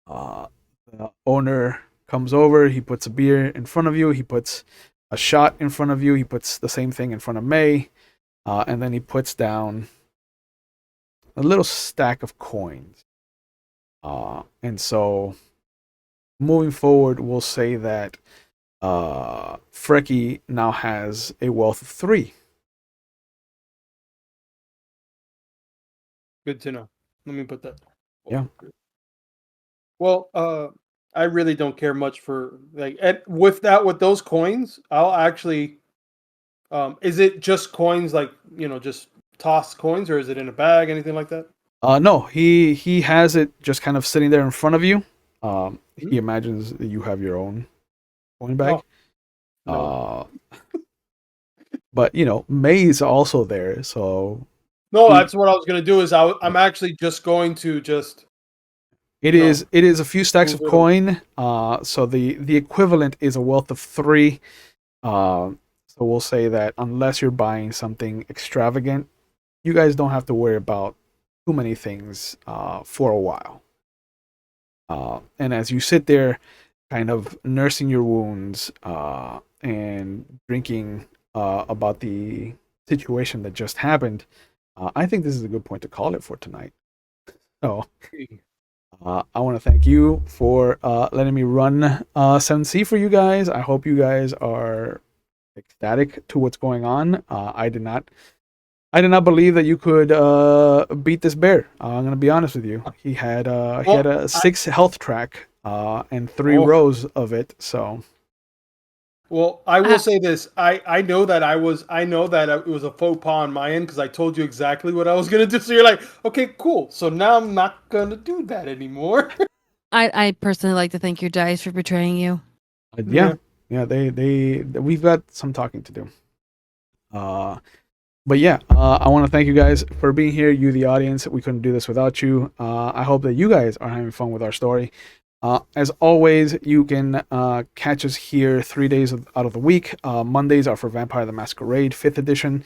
uh, the owner comes over. He puts a beer in front of you. He puts a shot in front of you. He puts the same thing in front of May, and then he puts down a little stack of coins. And so moving forward, we'll say that Freki now has a wealth of 3. Good to know. Let me put that. Yeah. Well, I really don't care much for like with those coins. I'll actually. Is it just coins like just toss coins, or is it in a bag, anything like that? No, he has it just kind of sitting there in front of you. Hmm? He imagines that you have your own coin Oh bag. no, Uh, but May's also there, so no. he That's what I was gonna do. Is I'm actually just going to just it you know is a few stacks move of it over. coin. So the equivalent is a wealth of 3. So we'll say that unless you're buying something extravagant, you guys don't have to worry about too many things for a while. And as you sit there, kind of nursing your wounds and drinking about the situation that just happened, I think this is a good point to call it for tonight. So, I want to thank you for letting me run 7C for you guys. I hope you guys are ecstatic to what's going on. I did not believe that you could beat this bear. I'm gonna be honest with you. He had Well, a 6 health track and 3 rows of it. So well, I will Uh, say this. I know that I know that it was a faux pas on my end because I told you exactly what I was gonna do. So you're like, okay, cool. So now I'm not gonna do that anymore. I personally like to thank your dice for betraying you. yeah, Yeah. yeah, we've got some talking to do. Uh, but yeah, I want to thank you guys for being here. You, the audience, we couldn't do this without you. I hope that you guys are having fun with our story. As always, you can catch us here 3 days out of the week. Mondays are for Vampire the Masquerade 5th edition.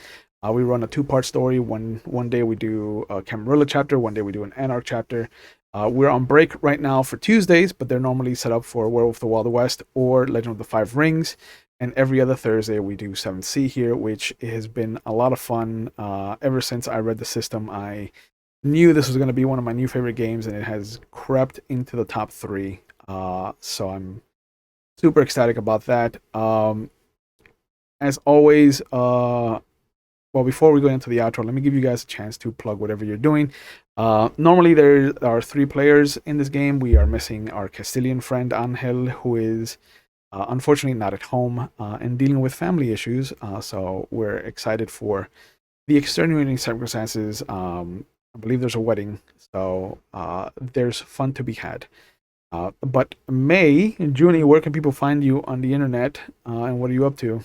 We run a 2-part story. One day we do a Camarilla chapter. One day we do an Anarch chapter. We're on break right now for Tuesdays, but they're normally set up for Werewolf of the Wild West or Legend of the Five Rings. And every other Thursday we do 7C here, which has been a lot of fun. Ever since I read the system, I knew this was going to be one of my new favorite games, and it has crept into the top 3. So I'm super ecstatic about that. As always, well, before we go into the outro, let me give you guys a chance to plug whatever you're doing. Normally, there are 3 players in this game. We are missing our Castilian friend Angel, who is unfortunately not at home and dealing with family issues. So we're excited for the extenuating circumstances. I believe there's a wedding, so there's fun to be had. But May, Junie, where can people find you on the internet, and what are you up to?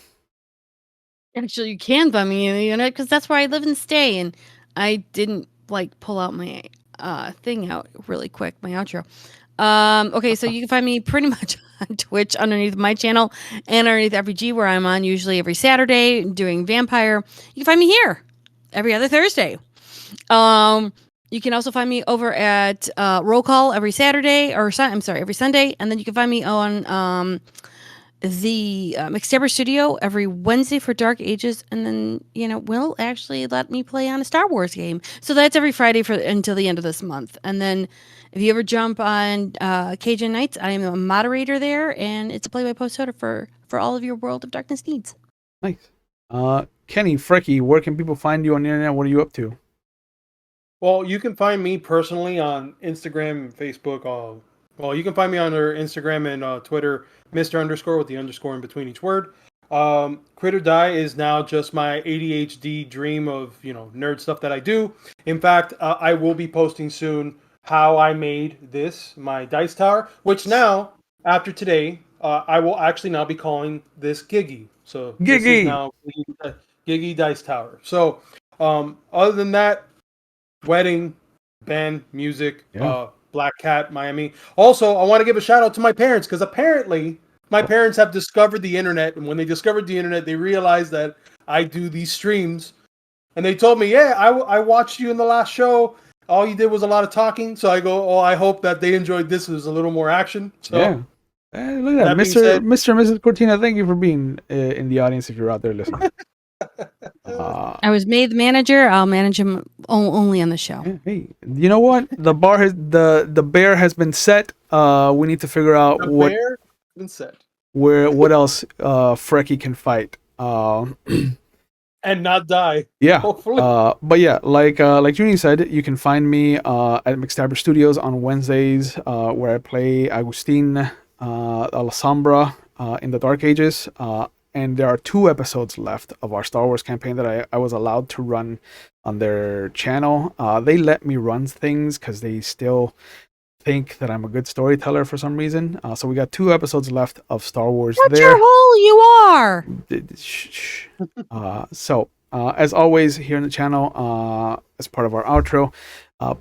Actually, you can find me on the internet because that's where I live and stay. And I didn't like pull out my thing out really quick, my outro. Okay, so you can find me pretty much on Twitch underneath my channel and underneath FBG, where I'm on usually every Saturday doing Vampire. You can find me here every other Thursday. You can also find me over at Roll Call every Saturday, or I'm sorry, every Sunday, and then you can find me on the Mixtaper Studio every Wednesday for Dark Ages, and then will actually let me play on a Star Wars game. So that's every Friday for until the end of this month. And then if you ever jump on Cajun Nights, I am a moderator there, and it's a play-by-post soda for all of your World of Darkness needs. Nice. Kenny, Freki, where can people find you on the internet? What are you up to? Well, you can find me personally on Instagram and Facebook. Well, you can find me on Instagram and Twitter, Mr. Underscore with the underscore in between each word. Crit or Die is now just my ADHD dream of nerd stuff that I do. In fact, I will be posting soon how I made my dice tower, which now after today, I will actually now be calling this Giggy. So this is Giggy! now Giggy Dice Tower. So other than that, wedding, band, music, Yeah. Black Cat, Miami. Also, I want to give a shout out to my parents because apparently my parents have discovered the internet, and when they discovered the internet, they realized that I do these streams, and they told me, "Yeah, I watched you in the last show. All you did was a lot of talking." So I go, "Oh, I hope that they enjoyed this. There's a little more action." Yeah. So Look at that. that being Mr. said, Mr. and Mrs. Cortina, thank you for being in the audience if you're out there listening. I was made the manager. I'll manage him only on the show. Yeah, hey, you know what? The bear has been set. We need to figure out the bear has been set what else Freki can fight. and not die. Yeah. Hopefully. But yeah, like Junie said, you can find me at Mixtaper Studios on Wednesdays, where I play Agustin Alhambra in the Dark Ages. And there are 2 episodes left of our Star Wars campaign that I was allowed to run on their channel. They let me run things because they still think that I'm a good storyteller for some reason. So we got 2 episodes left of Star Wars What there. your hole you are! Shh. So, as always, here on the channel, as part of our outro,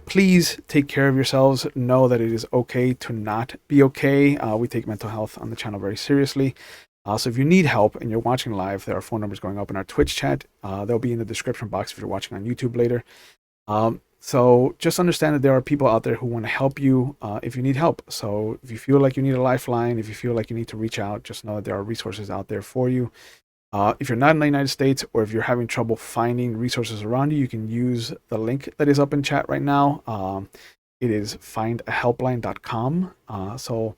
please take care of yourselves. Know that it is okay to not be okay. We take mental health on the channel very seriously. So if you need help and you're watching live, there are phone numbers going up in our Twitch chat. They'll be in the description box if you're watching on YouTube later. So just understand that there are people out there who want to help you if you need help. So if you feel like you need a lifeline, if you feel like you need to reach out, just know that there are resources out there for you. If you're not in the United States, or if you're having trouble finding resources around you, you can use the link that is up in chat right now. it is findahelpline.com. So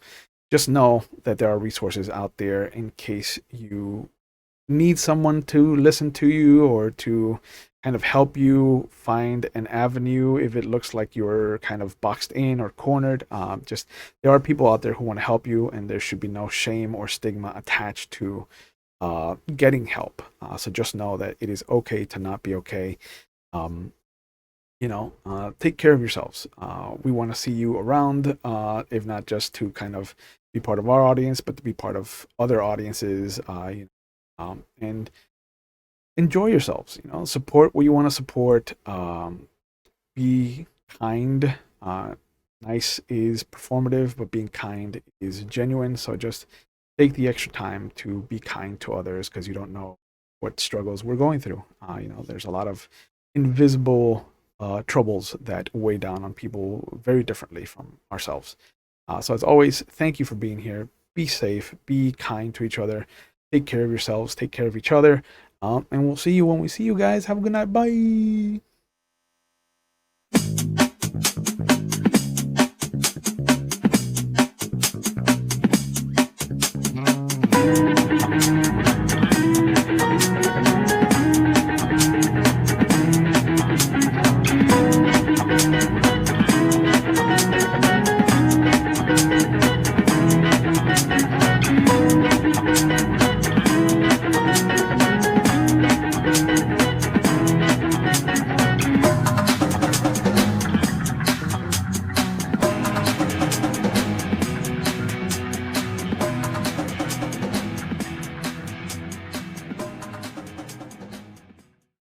just know that there are resources out there in case you need someone to listen to you or to kind of help you find an avenue if it looks like you're kind of boxed in or cornered. Just there are people out there who want to help you, and there should be no shame or stigma attached to getting help. So just know that it is okay to not be okay. Take care of yourselves. We want to see you around, if not just to kind of be part of our audience, but to be part of other audiences, and enjoy yourselves. Support what you want to support. Be kind. Nice is performative, but being kind is genuine. So just take the extra time to be kind to others, because you don't know what struggles we're going through. There's a lot of invisible troubles that weigh down on people very differently from ourselves. So as always, thank you for being here. Be safe. Be kind to each other. Take care of yourselves. Take care of each other. And we'll see you when we see you guys. Have a good night. Bye.